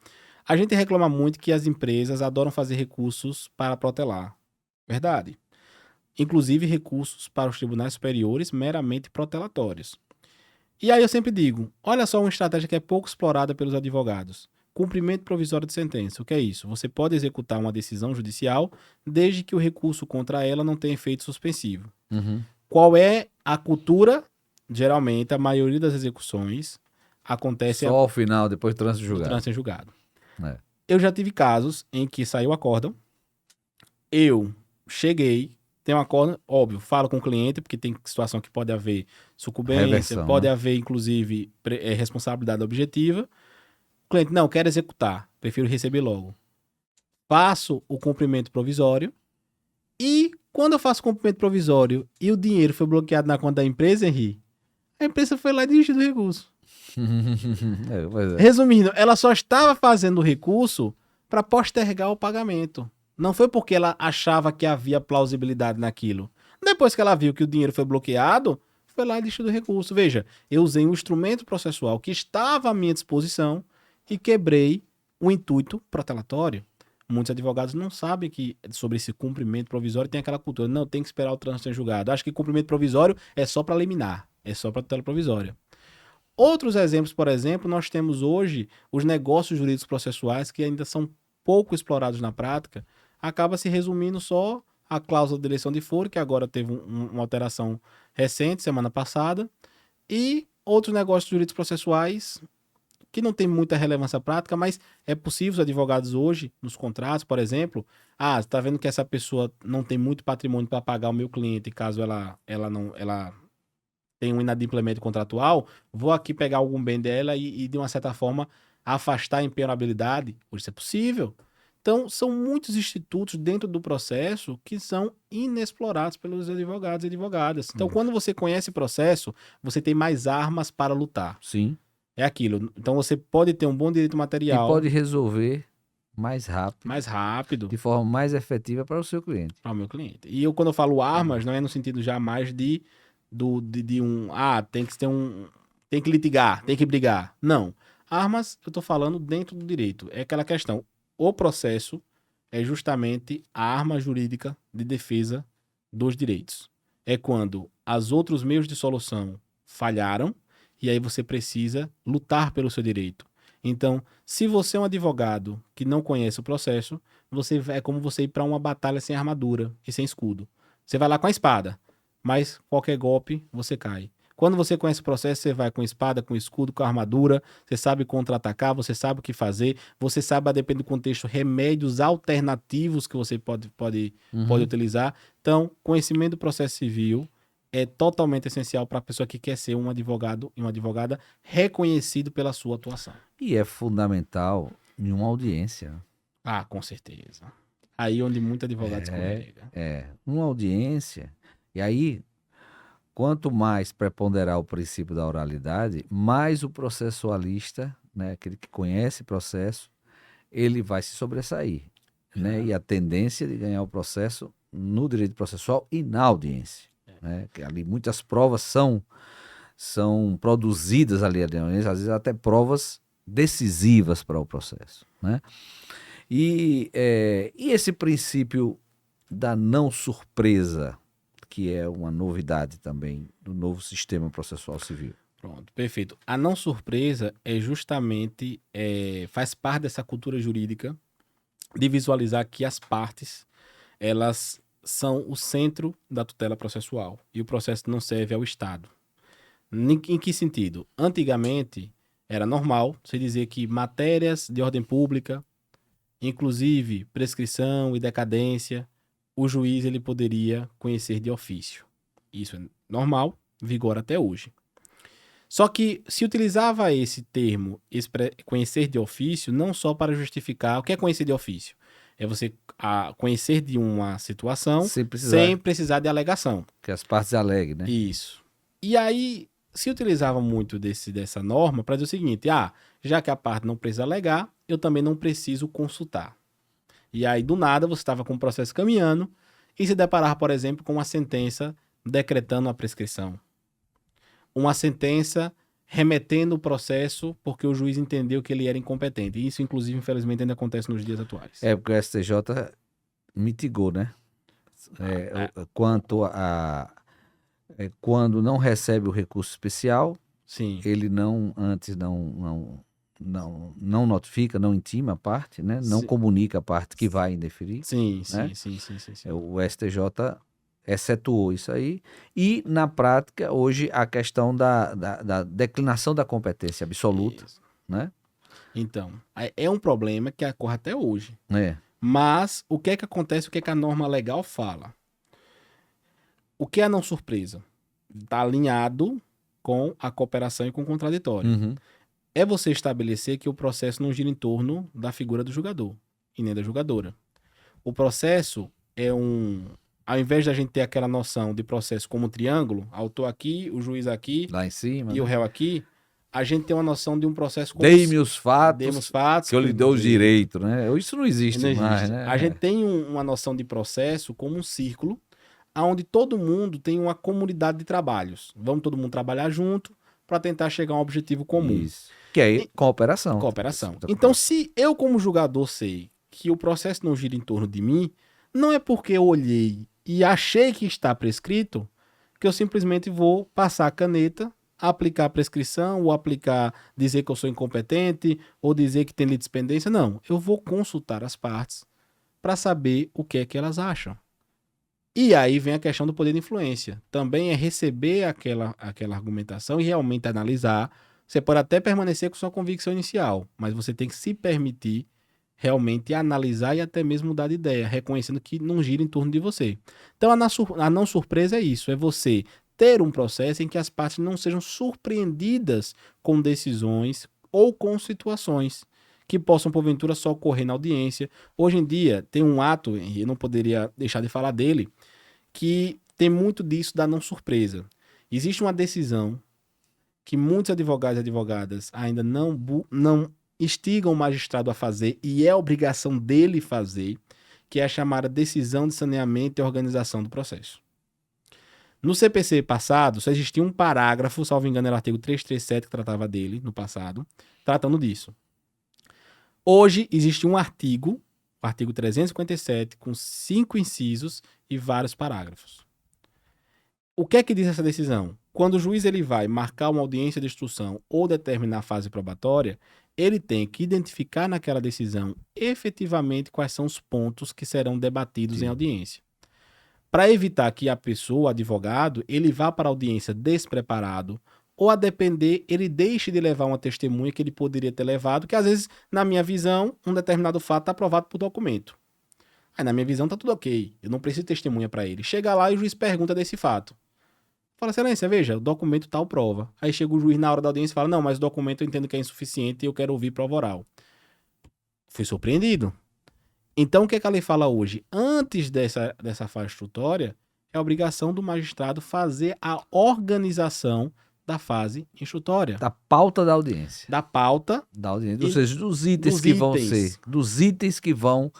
A gente reclama muito que as empresas adoram fazer recursos para protelar. Verdade. Inclusive recursos para os tribunais superiores meramente protelatórios. E aí eu sempre digo, olha só uma estratégia que é pouco explorada pelos advogados. Cumprimento provisório de sentença. O que é isso? Você pode executar uma decisão judicial desde que o recurso contra ela não tenha efeito suspensivo. Uhum. Qual é a cultura? Geralmente, a maioria das execuções acontece Só ao final, depois do trânsito no julgado. trânsito em julgado. É. Eu já tive casos em que saiu o acórdão, eu cheguei, tem um acórdão, óbvio, falo com o cliente, porque tem situação que pode haver sucumbência, Reversão, pode né? haver, inclusive, responsabilidade objetiva. O cliente, não, quero executar, prefiro receber logo. Faço o cumprimento provisório e quando eu faço o cumprimento provisório e o dinheiro foi bloqueado na conta da empresa, Henri, a empresa foi lá e desistiu do recurso. Pois é. Resumindo, ela só estava fazendo o recurso para postergar o pagamento. Não foi porque ela achava que havia plausibilidade naquilo. Depois que ela viu que o dinheiro foi bloqueado, foi lá e desistiu do recurso. Veja, eu usei um instrumento processual que estava à minha disposição e quebrei o intuito protelatório. Muitos advogados não sabem que sobre esse cumprimento provisório tem aquela cultura. Não, tem que esperar o trânsito em julgado. Acho que cumprimento provisório é só para liminar, é só para tutela provisória. Outros exemplos, por exemplo, nós temos hoje os negócios jurídicos processuais que ainda são pouco explorados na prática, acaba se resumindo só a cláusula de eleição de foro, que agora teve uma alteração recente, semana passada, e outros negócios jurídicos processuais que não tem muita relevância prática, mas é possível os advogados hoje, nos contratos, por exemplo, você está vendo que essa pessoa não tem muito patrimônio para pagar o meu cliente, caso ela tem um inadimplemento contratual, vou aqui pegar algum bem dela e de uma certa forma, afastar a impenhorabilidade. Hoje isso é possível. Então, são muitos institutos dentro do processo que são inexplorados pelos advogados e advogadas. Então, quando você conhece o processo, você tem mais armas para lutar. Sim. É aquilo. Então, você pode ter um bom direito E material pode resolver mais rápido, de de forma mais efetiva para o seu cliente. para o meu cliente. E eu, quando eu falo armas, não é no sentido jamais tem que ter tem que litigar, tem que brigar. Não. Armas, eu tô falando dentro do direito. É aquela questão. O processo é justamente a arma jurídica de defesa dos direitos. É quando os outros meios de solução falharam e aí você precisa lutar pelo seu direito. Então, se você é um advogado que não conhece o processo, é como você ir para uma batalha sem armadura e sem escudo. Você vai lá com a espada, mas qualquer golpe você cai. Quando você conhece o processo, você vai com espada, com escudo, com armadura, você sabe contra-atacar, você sabe o que fazer, você sabe, a depender do contexto, remédios alternativos que você pode utilizar. Então, conhecimento do processo civil é totalmente essencial para a pessoa que quer ser um advogado e uma advogada reconhecido pela sua atuação. E é fundamental em uma audiência. Ah, com certeza. Aí onde muito advogado escorrega. Uma audiência, e aí, quanto mais preponderar o princípio da oralidade, mais o processualista, né, aquele que conhece o processo, ele vai se sobressair, né? E a tendência de ganhar o processo no direito processual e na audiência, né? Que ali muitas provas são produzidas ali na audiência, às vezes até provas decisivas para o processo, né? E esse princípio da não surpresa, que é uma novidade também do novo sistema processual civil. Pronto, perfeito. A não surpresa é justamente, faz parte dessa cultura jurídica de visualizar que as partes, elas são o centro da tutela processual e o processo não serve ao Estado. Em que sentido? Antigamente, era normal você dizer que matérias de ordem pública, inclusive prescrição e decadência, o juiz ele poderia conhecer de ofício. Isso é normal, vigora até hoje. Só que se utilizava esse termo, conhecer de ofício, não só para justificar. O que é conhecer de ofício? É você conhecer de uma situação sem precisar de alegação. Que as partes aleguem, né? Isso. E aí se utilizava muito dessa norma para dizer o seguinte: já que a parte não precisa alegar, eu também não preciso consultar. E aí, do nada, você estava com o processo caminhando e se deparava, por exemplo, com uma sentença decretando a prescrição. Uma sentença remetendo o processo porque o juiz entendeu que ele era incompetente. E isso, inclusive, infelizmente, ainda acontece nos dias atuais. Porque o STJ mitigou, né? Quanto a... quando não recebe o recurso especial, sim, ele não notifica, não intima a parte, né? Não comunica a parte que vai indeferir. Sim, né? sim. O STJ excetuou isso aí. E, na prática, hoje, a questão da declinação da competência absoluta. Isso. Né? Então, é um problema que ocorre até hoje. Mas, o que é que acontece, o que é que a norma legal fala? O que é a não surpresa? Está alinhado com a cooperação e com o contraditório. Uhum. É você estabelecer que o processo não gira em torno da figura do julgador e nem da julgadora. O processo é ao invés da gente ter aquela noção de processo como um triângulo, autor aqui, o juiz aqui, lá em cima, e o réu aqui, a gente tem uma noção de um processo como... Dei-me os fatos que eu lhe dou os direitos, né? Isso não existe mais, né? A gente tem uma noção de processo como um círculo, onde todo mundo tem uma comunidade de trabalhos. Vamos todo mundo trabalhar junto para tentar chegar a um objetivo comum. Isso. Que é cooperação. Então, se eu, como julgador, sei que o processo não gira em torno de mim, não é porque eu olhei e achei que está prescrito que eu simplesmente vou passar a caneta, aplicar a prescrição, ou dizer que eu sou incompetente, ou dizer que tem litispendência. Não, eu vou consultar as partes para saber o que é que elas acham. E aí vem a questão do poder de influência. Também é receber aquela argumentação e realmente analisar. Você pode até permanecer com sua convicção inicial, mas você tem que se permitir realmente analisar e até mesmo mudar de ideia, reconhecendo que não gira em torno de você. Então a não surpresa é isso, é você ter um processo em que as partes não sejam surpreendidas com decisões ou com situações que possam, porventura, só ocorrer na audiência. Hoje em dia, tem um ato, e eu não poderia deixar de falar dele, que tem muito disso da não surpresa. Existe uma decisão que muitos advogados e advogadas ainda não instigam o magistrado a fazer, e é obrigação dele fazer, que é a chamada decisão de saneamento e organização do processo. No CPC passado, só existia um parágrafo, salvo engano era o artigo 337 que tratava dele, no passado, tratando disso. Hoje existe um artigo, o artigo 357, com 5 incisos e vários parágrafos. O que é que diz essa decisão? Quando o juiz ele vai marcar uma audiência de instrução ou determinar a fase probatória, ele tem que identificar naquela decisão efetivamente quais são os pontos que serão debatidos em audiência. Para evitar que a pessoa, o advogado, ele vá para a audiência despreparado, ou a depender, ele deixe de levar uma testemunha que ele poderia ter levado, que às vezes, na minha visão, um determinado fato está aprovado por documento. Aí, na minha visão, está tudo ok. Eu não preciso de testemunha para ele. Chega lá e o juiz pergunta desse fato. Fala, excelência, veja, o documento tal prova. Aí chega o juiz na hora da audiência e fala, não, mas o documento eu entendo que é insuficiente e eu quero ouvir prova oral. Fui surpreendido. Então, o que é que a lei fala hoje? Antes dessa fase instrutória, é a obrigação do magistrado fazer a organização da fase instrutória, Da pauta da audiência. da pauta Da audiência. Ou e seja, dos itens dos que vão itens. ser. Dos itens que vão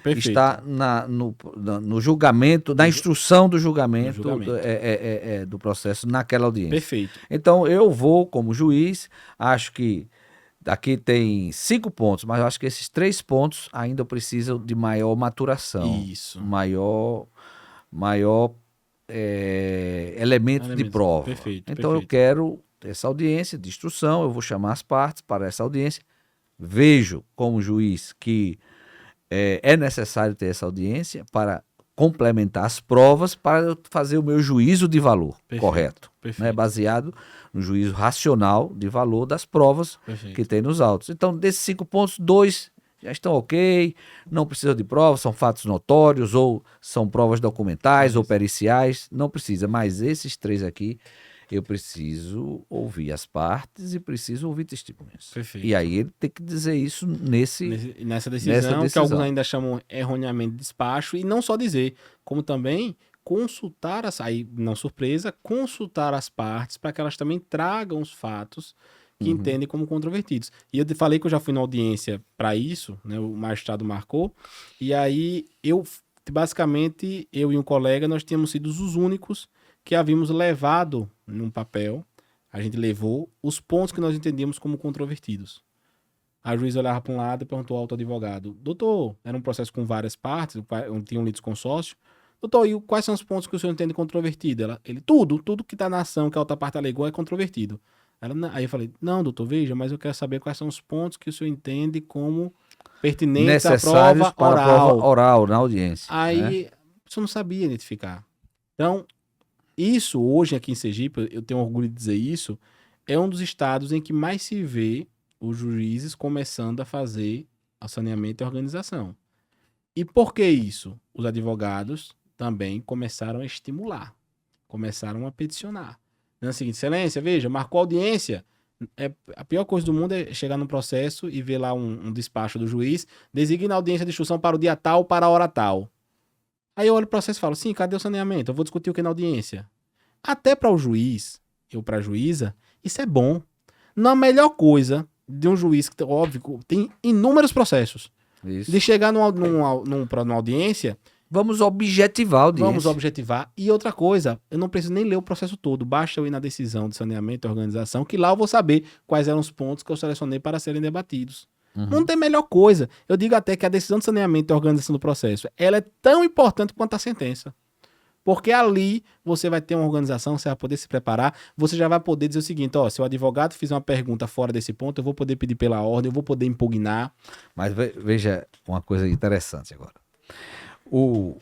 Perfeito. estar no julgamento, na instrução do julgamento, julgamento. do processo naquela audiência. Perfeito. Então, eu vou, como juiz, acho que aqui tem 5 pontos, mas eu acho que esses 3 pontos ainda precisam de maior maturação. Isso. Maior elemento de prova. Perfeito. Então, eu quero essa audiência de instrução, eu vou chamar as partes para essa audiência, vejo como juiz que é necessário ter essa audiência para complementar as provas para eu fazer o meu juízo de valor correto, né, baseado no juízo racional de valor das provas que tem nos autos. Então, desses 5 pontos, 2 já estão ok, não precisa de provas, são fatos notórios, ou são provas documentais ou periciais, não precisa, mas esses 3 aqui, eu preciso ouvir as partes e preciso ouvir testemunhas. Perfeito. E aí ele tem que dizer isso nessa decisão, que alguns ainda chamam erroneamente de despacho, e não só dizer, como também consultar, aí não surpresa, consultar as partes para que elas também tragam os fatos que entendem como controvertidos. E eu falei que eu já fui na audiência para isso, né, o magistrado marcou, e aí basicamente, eu e um colega, nós tínhamos sido os únicos que havíamos levado num papel, a gente levou os pontos que nós entendíamos como controvertidos. A juíza olhava para um lado e perguntou ao auto-advogado: doutor, era um processo com várias partes, tinha um litisconsórcio. Doutor, e quais são os pontos que o senhor entende controvertido? Ele, tudo que está na ação que a outra parte alegou é controvertido. Aí eu falei: não, doutor, veja, mas eu quero saber quais são os pontos que o senhor entende como pertinentes à prova para oral. A prova oral na audiência. Aí, né? O senhor não sabia identificar. Então, isso hoje aqui em Sergipe, eu tenho orgulho de dizer isso, é um dos estados em que mais se vê os juízes começando a fazer o saneamento e a organização. E por que isso? Os advogados também começaram a estimular, começaram a peticionar. É o seguinte: excelência, veja, marcou audiência. A pior coisa do mundo é chegar num processo e ver lá um despacho do juiz, designa a audiência de instrução para o dia tal, para a hora tal. Aí eu olho o processo e falo: sim, cadê o saneamento? Eu vou discutir o que na audiência? Até para o juiz, ou para a juíza, isso é bom. Não é a melhor coisa de um juiz, que, óbvio, tem inúmeros processos. Isso. De chegar numa audiência... Vamos objetivar a audiência. Vamos objetivar. E outra coisa, eu não preciso nem ler o processo todo, basta eu ir na decisão de saneamento e organização, que lá eu vou saber quais eram os pontos que eu selecionei para serem debatidos. Não tem melhor coisa. Eu digo até que a decisão de saneamento e organização do processo, ela é tão importante quanto a sentença. Porque ali você vai ter uma organização, você vai poder se preparar, você já vai poder dizer o seguinte: ó, se o advogado fizer uma pergunta fora desse ponto, eu vou poder pedir pela ordem, eu vou poder impugnar. Mas veja uma coisa interessante agora. O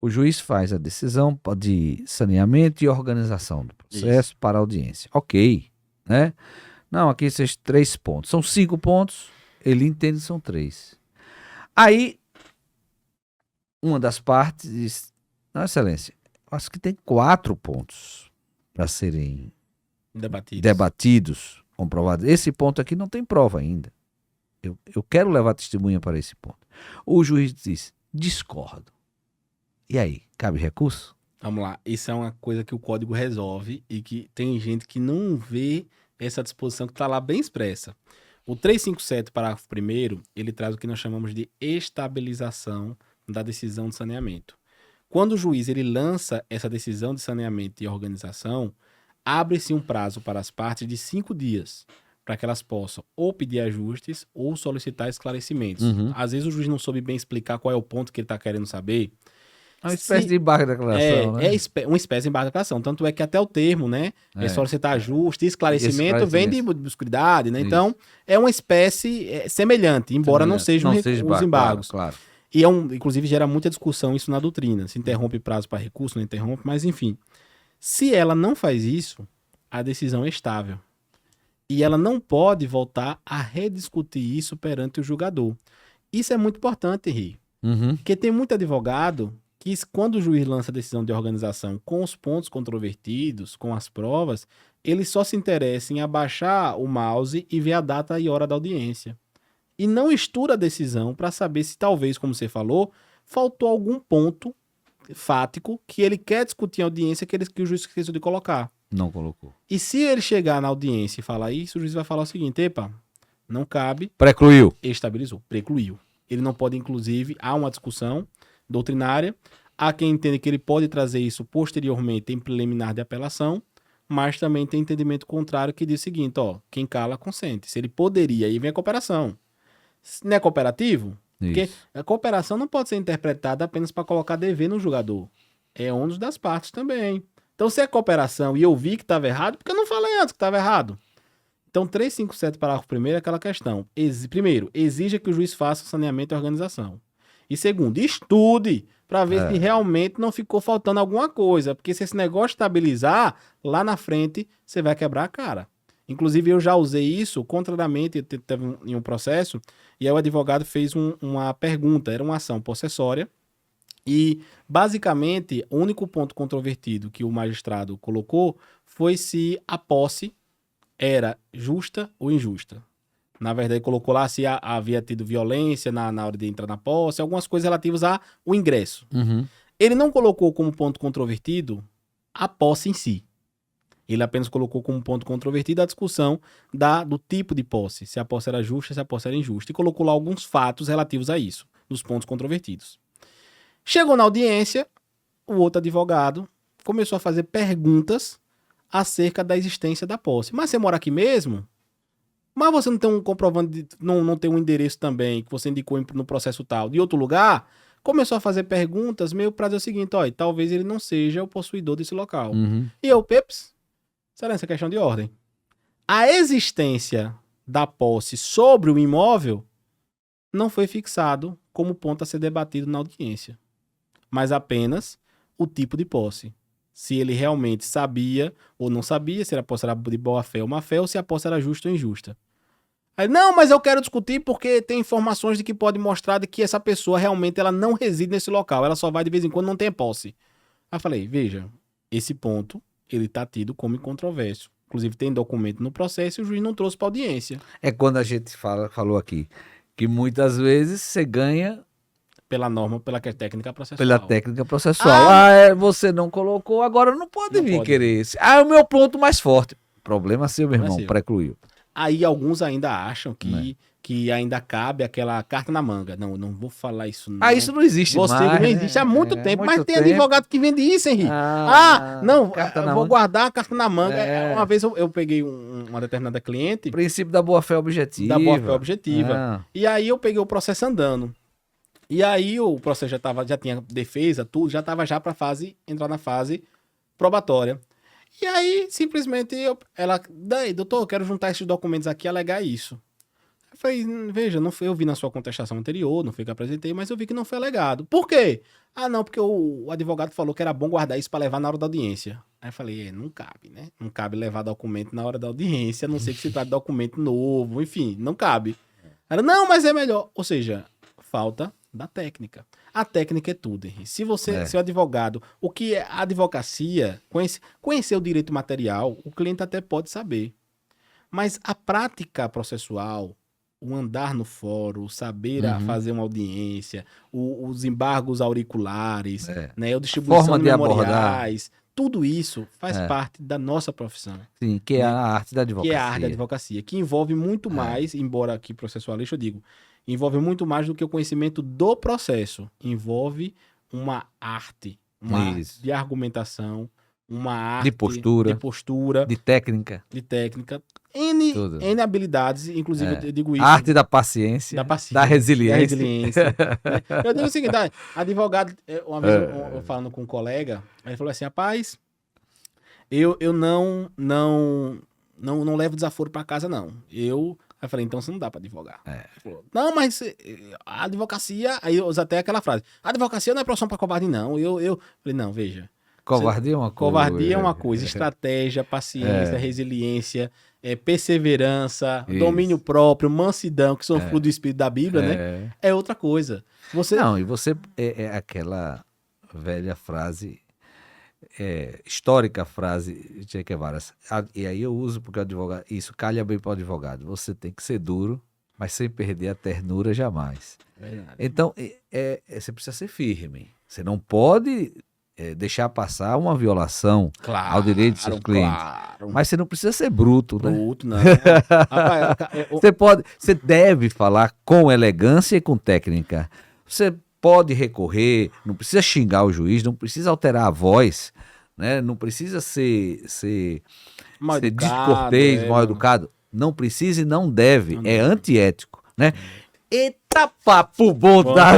juiz faz a decisão de saneamento e organização do processo para a audiência. Ok, né? Não, aqui esses 3 pontos. São 5 pontos, ele entende que são 3. Aí, uma das partes diz: não, excelência, acho que tem 4 pontos para serem debatidos, comprovados. Esse ponto aqui não tem prova ainda. Eu quero levar testemunha para esse ponto. O juiz diz: discordo. E aí, cabe recurso? Vamos lá. Isso é uma coisa que o código resolve e que tem gente que não vê essa disposição que está lá bem expressa. O 357, parágrafo 1º, ele traz o que nós chamamos de estabilização da decisão de saneamento. Quando o juiz ele lança essa decisão de saneamento e organização, abre-se um prazo para as partes de 5 dias, para que elas possam ou pedir ajustes ou solicitar esclarecimentos. Às vezes o juiz não soube bem explicar qual é o ponto que ele está querendo saber. É uma espécie de embargo de declaração, né? É uma espécie de embargo de declaração. Tanto é que até o termo, né? Solicitar ajuste, esclarecimento vem de obscuridade, né? Isso. Então, é uma espécie semelhante, embora não sejam os embargos. Claro. E inclusive gera muita discussão isso na doutrina. Se interrompe prazo para recurso, não interrompe, mas enfim. Se ela não faz isso, a decisão é estável. E ela não pode voltar a rediscutir isso perante o julgador. Isso é muito importante, Henri. Porque tem muito advogado que, quando o juiz lança a decisão de organização com os pontos controvertidos, com as provas, ele só se interessa em abaixar o mouse e ver a data e hora da audiência. e não estuda a decisão para saber se talvez, como você falou, faltou algum ponto fático que ele quer discutir em audiência que o juiz esqueceu de colocar. Não colocou. E se ele chegar na audiência e falar isso, o juiz vai falar o seguinte: epa, não cabe, Precluiu. estabilizou, precluiu. Ele não pode, inclusive, há uma discussão doutrinária, há quem entende que ele pode trazer isso posteriormente em preliminar de apelação, mas também tem entendimento contrário que diz o seguinte: ó, quem cala consente. Se ele poderia, aí vem a cooperação. Não é cooperativo? Porque Isso. a cooperação não pode ser interpretada apenas para colocar dever no jogador. É ônus das partes também. Então, se é cooperação e eu vi que estava errado, porque eu não falei antes que estava errado. Então, 357, parágrafo 1º, é aquela questão. Primeiro, exija que o juiz faça o saneamento e organização. E segundo, estude para ver se realmente não ficou faltando alguma coisa. Porque se esse negócio estabilizar, lá na frente você vai quebrar a cara. Inclusive, eu já usei isso contrariamente, teve em um processo, e aí o advogado fez uma pergunta, era uma ação possessória, e basicamente o único ponto controvertido que o magistrado colocou foi se a posse era justa ou injusta. Na verdade, ele colocou lá se havia tido violência na hora de entrar na posse, algumas coisas relativas ao ingresso. Uhum. Ele não colocou como ponto controvertido a posse em si. Ele apenas colocou como ponto controvertido a discussão do tipo de posse, se a posse era justa, se a posse era injusta, e colocou lá alguns fatos relativos a isso, dos pontos controvertidos. Chegou na audiência, o outro advogado começou a fazer perguntas acerca da existência da posse. Mas você mora aqui mesmo? Mas você não tem um comprovante, não tem um endereço também, que você indicou no processo tal, de outro lugar? Começou a fazer perguntas meio para dizer o seguinte: ó, talvez ele não seja o possuidor desse local. Uhum. E eu, Peps, será essa questão de ordem? A existência da posse sobre o imóvel não foi fixado como ponto a ser debatido na audiência, mas apenas o tipo de posse. Se ele realmente sabia ou não sabia, se a posse era de boa fé ou má fé, ou se a posse era justa ou injusta. Aí, não, mas eu quero discutir porque tem informações de que pode mostrar de que essa pessoa realmente ela não reside nesse local, ela só vai de vez em quando, não tem posse. Aí eu falei, veja, esse ponto ele está tido como incontroverso. Inclusive tem documento no processo e o juiz não trouxe para audiência. É quando a gente falou aqui que muitas vezes você ganha Pela norma, pela técnica processual. pela técnica processual. Você não colocou, agora não pode Não vir pode. querer esse. É o meu ponto mais forte. Problema seu, meu Problema irmão, seu. precluiu. Aí alguns ainda acham que ainda cabe aquela carta na manga. Não, eu não vou falar isso não. Isso não existe Você mais, não existe há muito tempo, mas tem advogado que vende isso, Henrique. Não, carta na vou manga. guardar a carta na manga. É. Uma vez eu peguei uma determinada cliente Princípio da boa-fé objetiva. da boa-fé objetiva. Ah. E aí eu peguei o processo andando. E aí o processo já tinha defesa, tudo, já estava já para entrar na fase probatória. E aí, simplesmente, daí, doutor, eu quero juntar esses documentos aqui e alegar isso. Eu falei, veja, eu vi na sua contestação anterior, não foi que eu apresentei, mas eu vi que não foi alegado. Por quê? Não, porque o advogado falou que era bom guardar isso para levar na hora da audiência. Aí eu falei, não cabe, né? Não cabe levar documento na hora da audiência, a não ser que se trate de documento novo, enfim, não cabe. Ela, não, mas é melhor. Ou seja, falta da técnica. A técnica é tudo, Henrique. Se você, seu advogado, o que é a advocacia, conhecer o direito material, o cliente até pode saber. Mas a prática processual, o andar no fórum, saber fazer uma audiência, os embargos auriculares, né, a distribuição Forma de de memoriais, tudo isso faz parte da nossa profissão. Sim, que é a arte da advocacia. Que é a arte da advocacia, que envolve muito mais, embora aqui processualista eu digo, envolve muito mais do que o conhecimento do processo. Envolve uma arte, de argumentação, uma arte de postura, de técnica. N habilidades, inclusive eu digo isso. A arte da paciência, da resiliência. Né? Eu digo o seguinte, advogado, uma vez eu falando com um colega, ele falou assim, rapaz, eu não levo desaforo para casa, não. Aí eu falei, então você não dá pra advogar. Ele falou, não, mas a advocacia... Aí eu usei até aquela frase, a advocacia não é profissão pra covarde, não. Eu falei, não, veja. Covardia é uma coisa. Covardia é uma coisa. Estratégia, paciência, resiliência, perseverança, domínio próprio, mansidão, que são fruto do espírito da Bíblia, né? É outra coisa. Não, e você... É aquela velha frase... histórica frase de Che Guevara. E aí eu uso porque o advogado, isso calha bem para o advogado. Você tem que ser duro, mas sem perder a ternura jamais. Verdade. Então, você precisa ser firme. Você não pode deixar passar uma violação Claro, ao direito dos seus clientes. claro. Mas você não precisa ser bruto, né? Bruto, não. Rapaz, Você deve falar com elegância e com técnica. Você pode recorrer, não precisa xingar o juiz, não precisa alterar a voz, né? Não precisa ser mal ser educado, descortês, mal mano. educado. Não precisa e não deve. Não É deve. antiético, né? Eita papo bom da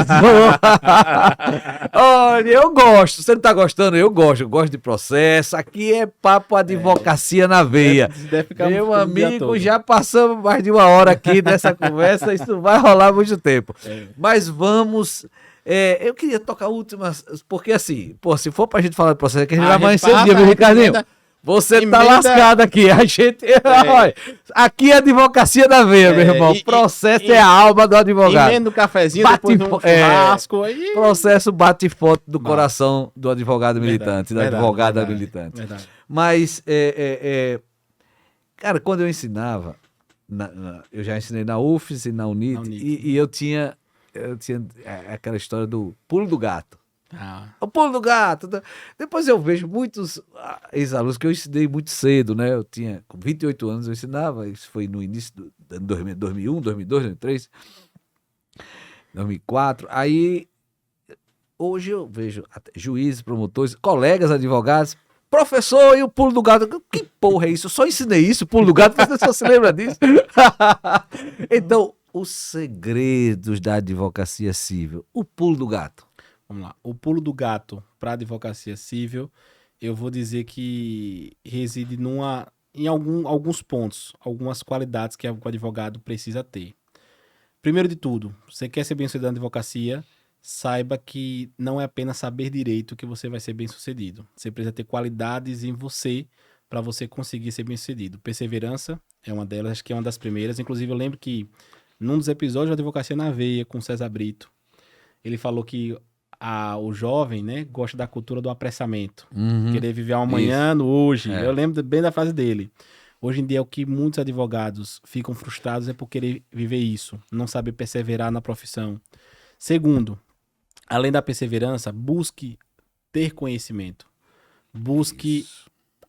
Olha, eu gosto. Você não tá gostando? Eu gosto de processo. Aqui é papo advocacia na veia. Deve ficar Meu o dia amigo, todo. já passamos mais de uma hora aqui nessa conversa. Isso vai rolar muito tempo. É. Mas vamos... eu queria tocar últimas... Porque assim, pô, se for pra gente falar de processo, que a gente vai amanhecer o dia, meu Ricardinho. Você tá emenda- lascado aqui. A gente. Olha, aqui é advocacia da veia, meu irmão. Processo é a alma do advogado. Emenda o cafezinho, Bate depois de um fo- churrasco. Aí... Processo bate foto do Massa. coração do advogado militante, da Verdade, advogada verdade, militante. verdade. Mas, cara, quando eu ensinava, eu já ensinei na UFES e na UNIT, Na UNIT. e eu tinha aquela história do pulo do gato. Ah, O pulo do gato. Depois eu vejo muitos ex-alunos que eu ensinei muito cedo, né? Eu tinha, com 28 anos eu ensinava, isso foi no início do ano 2001, 2002, 2003, 2004. Aí, hoje eu vejo até juízes, promotores, colegas advogados, professor, e o pulo do gato? Que porra é isso? Eu só ensinei isso, o pulo do gato, você só se lembra disso? Então, os segredos da advocacia civil, o pulo do gato. vamos lá. O pulo do gato para a advocacia civil, eu vou dizer que reside em alguns pontos, algumas qualidades que o advogado precisa ter. Primeiro de tudo, você quer ser bem-sucedido na advocacia, saiba que não é apenas saber direito que você vai ser bem-sucedido. Você precisa ter qualidades em você para você conseguir ser bem-sucedido. Perseverança é uma delas, acho que é uma das primeiras. Inclusive, eu lembro que num dos episódios da Advocacia na Veia, com César Brito, ele falou que o jovem, né, gosta da cultura do apressamento. Querer viver o amanhã no hoje. É. Eu lembro bem da frase dele. Hoje em dia, o que muitos advogados ficam frustrados é por querer viver isso, não saber perseverar na profissão. Segundo, além da perseverança, busque ter conhecimento. Busque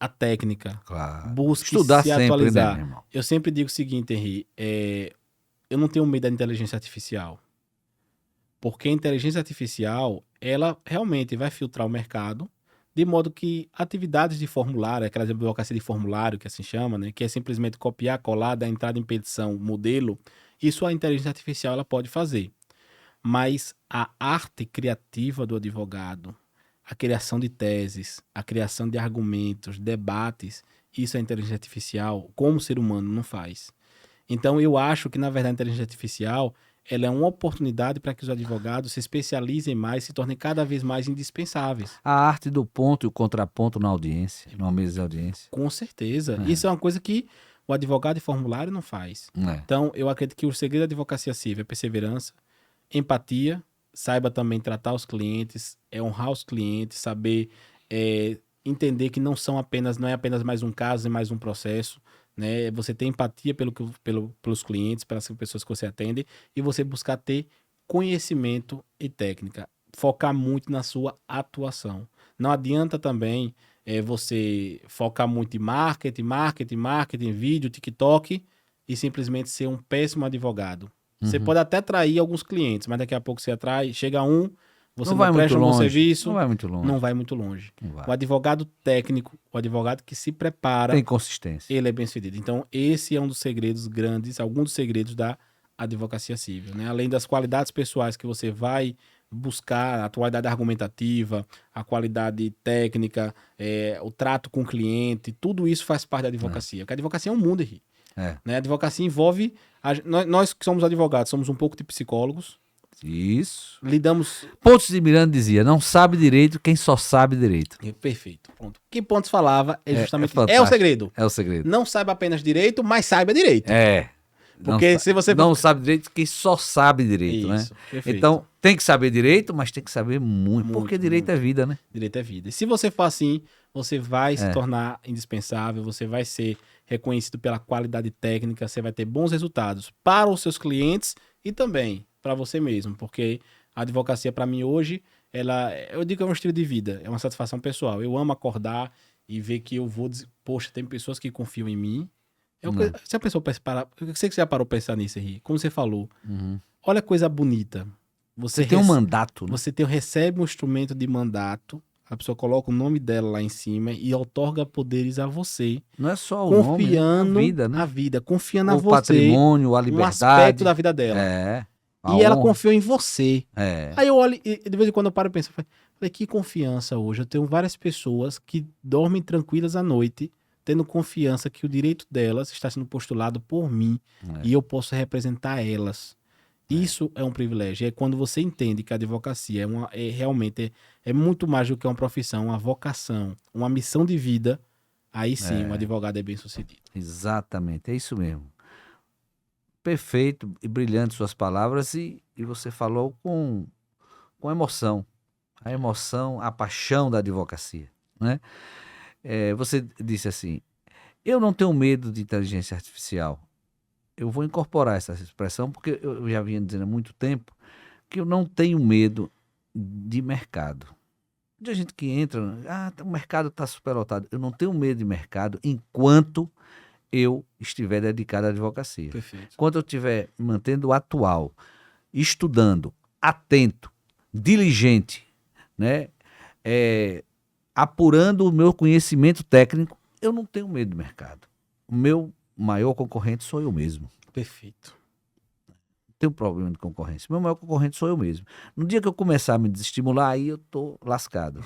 a técnica. Claro. Busque Estudar se sempre, atualizar. né, meu irmão? Eu sempre digo o seguinte, Henri, eu não tenho medo da inteligência artificial. Porque a inteligência artificial, ela realmente vai filtrar o mercado, de modo que atividades de formulário, aquela advocacia de formulário que assim chama, né, que é simplesmente copiar, colar, dar entrada em petição, modelo, isso a inteligência artificial ela pode fazer. Mas a arte criativa do advogado, a criação de teses, a criação de argumentos, debates, isso a inteligência artificial, como ser humano, não faz. Então eu acho que, na verdade, a inteligência artificial ela é uma oportunidade para que os advogados se especializem mais, se tornem cada vez mais indispensáveis. A arte do ponto e o contraponto na audiência, numa mesa de audiência. Com certeza. Isso é uma coisa que o advogado de formulário não faz. É. Então, eu acredito que o segredo da advocacia civil é perseverança, empatia, saiba também tratar os clientes, honrar os clientes, saber entender que não é apenas mais um caso e mais um processo, né? Você ter empatia pelos clientes, pelas pessoas que você atende, e você buscar ter conhecimento e técnica. Focar muito na sua atuação. Não adianta também você focar muito em marketing, vídeo, TikTok, e simplesmente ser um péssimo advogado. Você pode até atrair alguns clientes, mas daqui a pouco você atrai, chega você não presta um bom serviço, Não vai muito longe. não vai muito longe. Não vai. O advogado técnico, o advogado que se prepara, Tem consistência. ele é bem sucedido. Então, esse é um dos segredos grandes, alguns dos segredos da advocacia civil, né? Além das qualidades pessoais que você vai buscar, a qualidade argumentativa, a qualidade técnica, o trato com o cliente, tudo isso faz parte da advocacia. Porque a advocacia é um mundo, Henrique. Né? A advocacia envolve... Nós que somos advogados, somos um pouco de psicólogos. Isso. Lidamos... Pontes de Miranda dizia, não sabe direito quem só sabe direito. Perfeito. Pronto. O que Pontes falava é justamente... fantástico. É o segredo. É o segredo. Não saiba apenas direito, mas saiba direito. É. Porque se você... não sabe direito, que só sabe direito, né? Isso, perfeito. Então, tem que saber direito, mas tem que saber muito, Muito, porque direito é vida, né? Direito é vida. E se você for assim, você vai se É. tornar indispensável, você vai ser reconhecido pela qualidade técnica, você vai ter bons resultados para os seus clientes e também para você mesmo, porque a advocacia para mim hoje, eu digo que é um estilo de vida, é uma satisfação pessoal. Eu amo acordar e ver que eu vou, poxa, tem pessoas que confiam em mim. Se a pessoa parar, eu sei que você já parou pra pensar nisso, Henrique, como você falou, olha a coisa bonita. Você tem um mandato, né? Você recebe um instrumento de mandato, a pessoa coloca o nome dela lá em cima e outorga poderes a você. Não é só o Confiando nome, é a vida, né? a vida, confiando a O você. patrimônio, a Um liberdade. aspecto da vida dela. É. E ela confiou em você. É. Aí eu olho, e de vez em quando eu paro e penso, falei, que confiança hoje. Eu tenho várias pessoas que dormem tranquilas à noite, tendo confiança que o direito delas está sendo postulado por mim e eu posso representar elas. Isso é um privilégio. É quando você entende que a advocacia realmente muito mais do que uma profissão, uma vocação, uma missão de vida. Aí sim, um advogado é bem sucedido. Exatamente, é isso mesmo. Perfeito e brilhante suas palavras e você falou com emoção. A emoção, a paixão da advocacia, né? Você disse assim, eu não tenho medo de inteligência artificial. Eu vou incorporar essa expressão porque eu já vinha dizendo há muito tempo que eu não tenho medo de mercado. De gente que entra, o mercado está superlotado. Eu não tenho medo de mercado enquanto eu estiver dedicado à advocacia. Perfeito. Enquanto eu estiver mantendo o atual, estudando, atento, diligente, né? Apurando o meu conhecimento técnico, eu não tenho medo de mercado. O meu maior concorrente sou eu mesmo. Perfeito. Não tenho problema de concorrência. Meu maior concorrente sou eu mesmo. No dia que eu começar a me desestimular, aí eu tô lascado.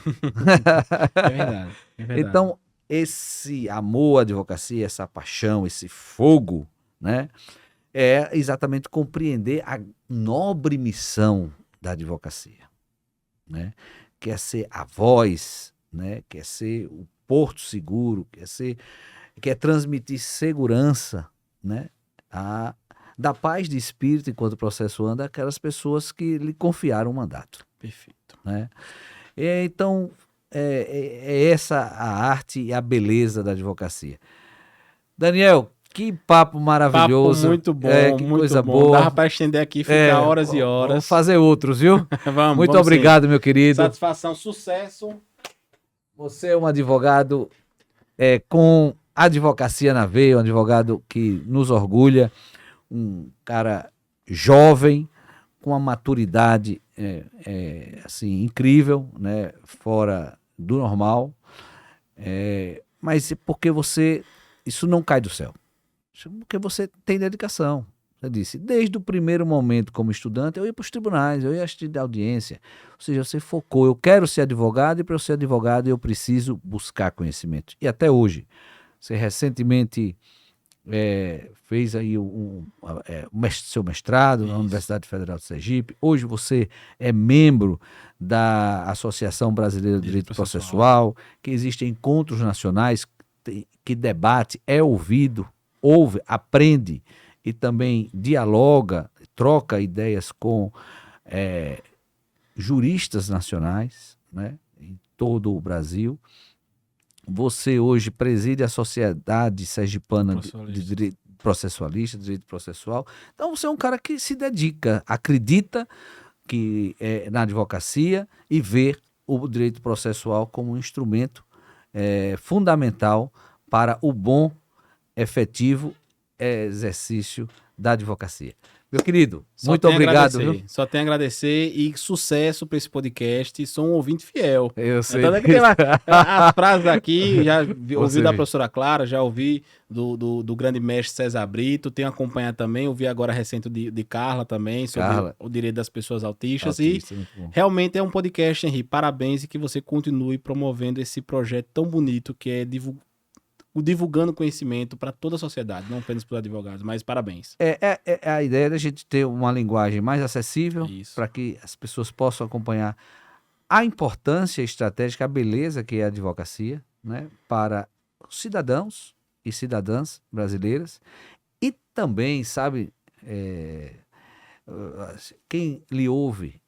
É verdade. Então, esse amor à advocacia, essa paixão, esse fogo, né, é exatamente compreender a nobre missão da advocacia, né? Quer ser a voz, né? Quer ser o porto seguro, quer transmitir segurança, né? Da paz de espírito enquanto o processo anda àquelas pessoas que lhe confiaram o mandato. Perfeito. Né? Então, é essa a arte e a beleza da advocacia. Daniel, que papo maravilhoso. Papo muito bom, que muito coisa bom. boa. Dava para estender aqui e ficar horas e horas. Vamos fazer outros, viu? Muito vamos obrigado, sim. meu querido. Satisfação, sucesso. Você é um advogado com advocacia na veia, um advogado que nos orgulha, um cara jovem, com uma maturidade assim, incrível, né? Fora do normal, mas porque isso não cai do céu, porque você tem dedicação. Você disse, desde o primeiro momento como estudante, eu ia para os tribunais, eu ia assistir a audiência, ou seja, você focou, eu quero ser advogado e para eu ser advogado eu preciso buscar conhecimento. E até hoje, você recentemente fez aí seu mestrado na Universidade Federal de Sergipe. Hoje você é membro da Associação Brasileira de Direito Processual, que existem encontros nacionais que debate, é ouvido, ouve, aprende e também dialoga, troca ideias com juristas nacionais, né, em todo o Brasil. Você hoje preside a Sociedade Sergipana de Direito Processualista, Direito Processual. Então você é um cara que se dedica, acredita que na advocacia e vê o direito processual como um instrumento fundamental para o bom, efetivo exercício da advocacia. Meu querido, muito obrigado. Viu? Só tenho a agradecer e sucesso para esse podcast. Sou um ouvinte fiel. Eu sei. As frases aqui, já ouvi da professora Clara, já ouvi do grande mestre César Brito, tenho acompanhado também, ouvi agora recente de Carla também, sobre o direito das pessoas autistas. E realmente é um podcast, Henrique. Parabéns e que você continue promovendo esse projeto tão bonito que é divulgando conhecimento para toda a sociedade, não apenas para os advogados, mas parabéns. A ideia da gente ter uma linguagem mais acessível para que as pessoas possam acompanhar a importância estratégica, a beleza que é a advocacia, né, para os cidadãos e cidadãs brasileiras e também, sabe, quem lhe ouve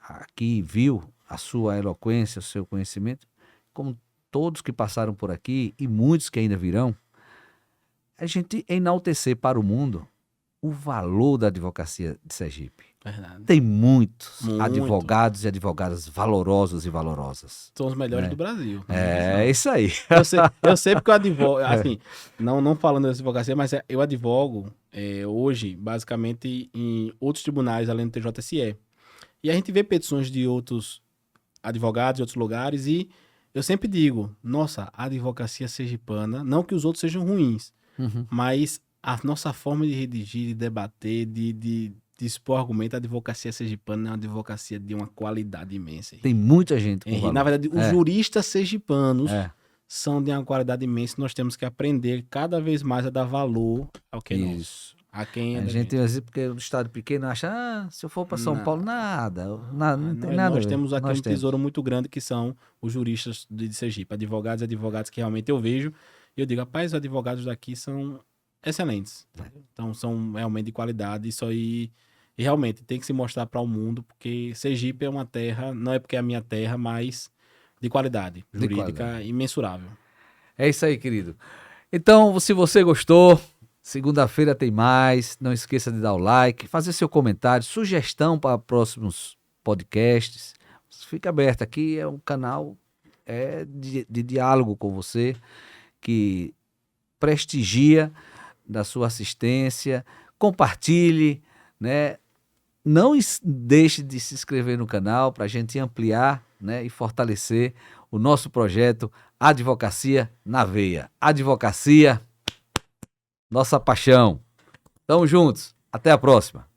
aqui, viu a sua eloquência, o seu conhecimento, como todos que passaram por aqui e muitos que ainda virão, a gente enaltecer para o mundo o valor da advocacia de Sergipe. Verdade. Tem muitos Muito. advogados e advogadas valorosos e valorosas. São os melhores É. do Brasil. É isso aí. Eu sei porque eu advogo, assim, não falando dessa advocacia, mas eu advogo hoje, basicamente, em outros tribunais, além do TJSE. E a gente vê petições de outros advogados de outros lugares e eu sempre digo, nossa, a advocacia sergipana, não que os outros sejam ruins, mas a nossa forma de redigir, de debater, de expor argumento, a advocacia sergipana é uma advocacia de uma qualidade imensa. Tem muita gente com Henrique, valor. na verdade, os juristas sergipanos É. são de uma qualidade imensa e nós temos que aprender cada vez mais a dar valor ao que é nosso. Isso. A quem é A da gente, às vezes, porque o estado pequeno acha, se eu for para São Não. Paulo, não tem nada. Nós a ver. temos aqui Nós um temos. tesouro muito grande que são os juristas de Sergipe, advogados e advogadas que realmente eu vejo. E eu digo, rapaz, os advogados daqui são excelentes. Então, são realmente de qualidade. Isso aí, e realmente, tem que se mostrar para o mundo, porque Sergipe é uma terra, não é porque é a minha terra, mas de qualidade jurídica imensurável. É isso aí, querido. Então, se você gostou, segunda-feira tem mais. Não esqueça de dar o like, fazer seu comentário, sugestão para próximos podcasts. Fica aberto. Aqui é um canal de diálogo com você, que prestigia da sua assistência. Compartilhe, né? Não deixe de se inscrever no canal para a gente ampliar, né, e fortalecer o nosso projeto Advocacia na Veia. Advocacia, nossa paixão. Tamo juntos. Até a próxima.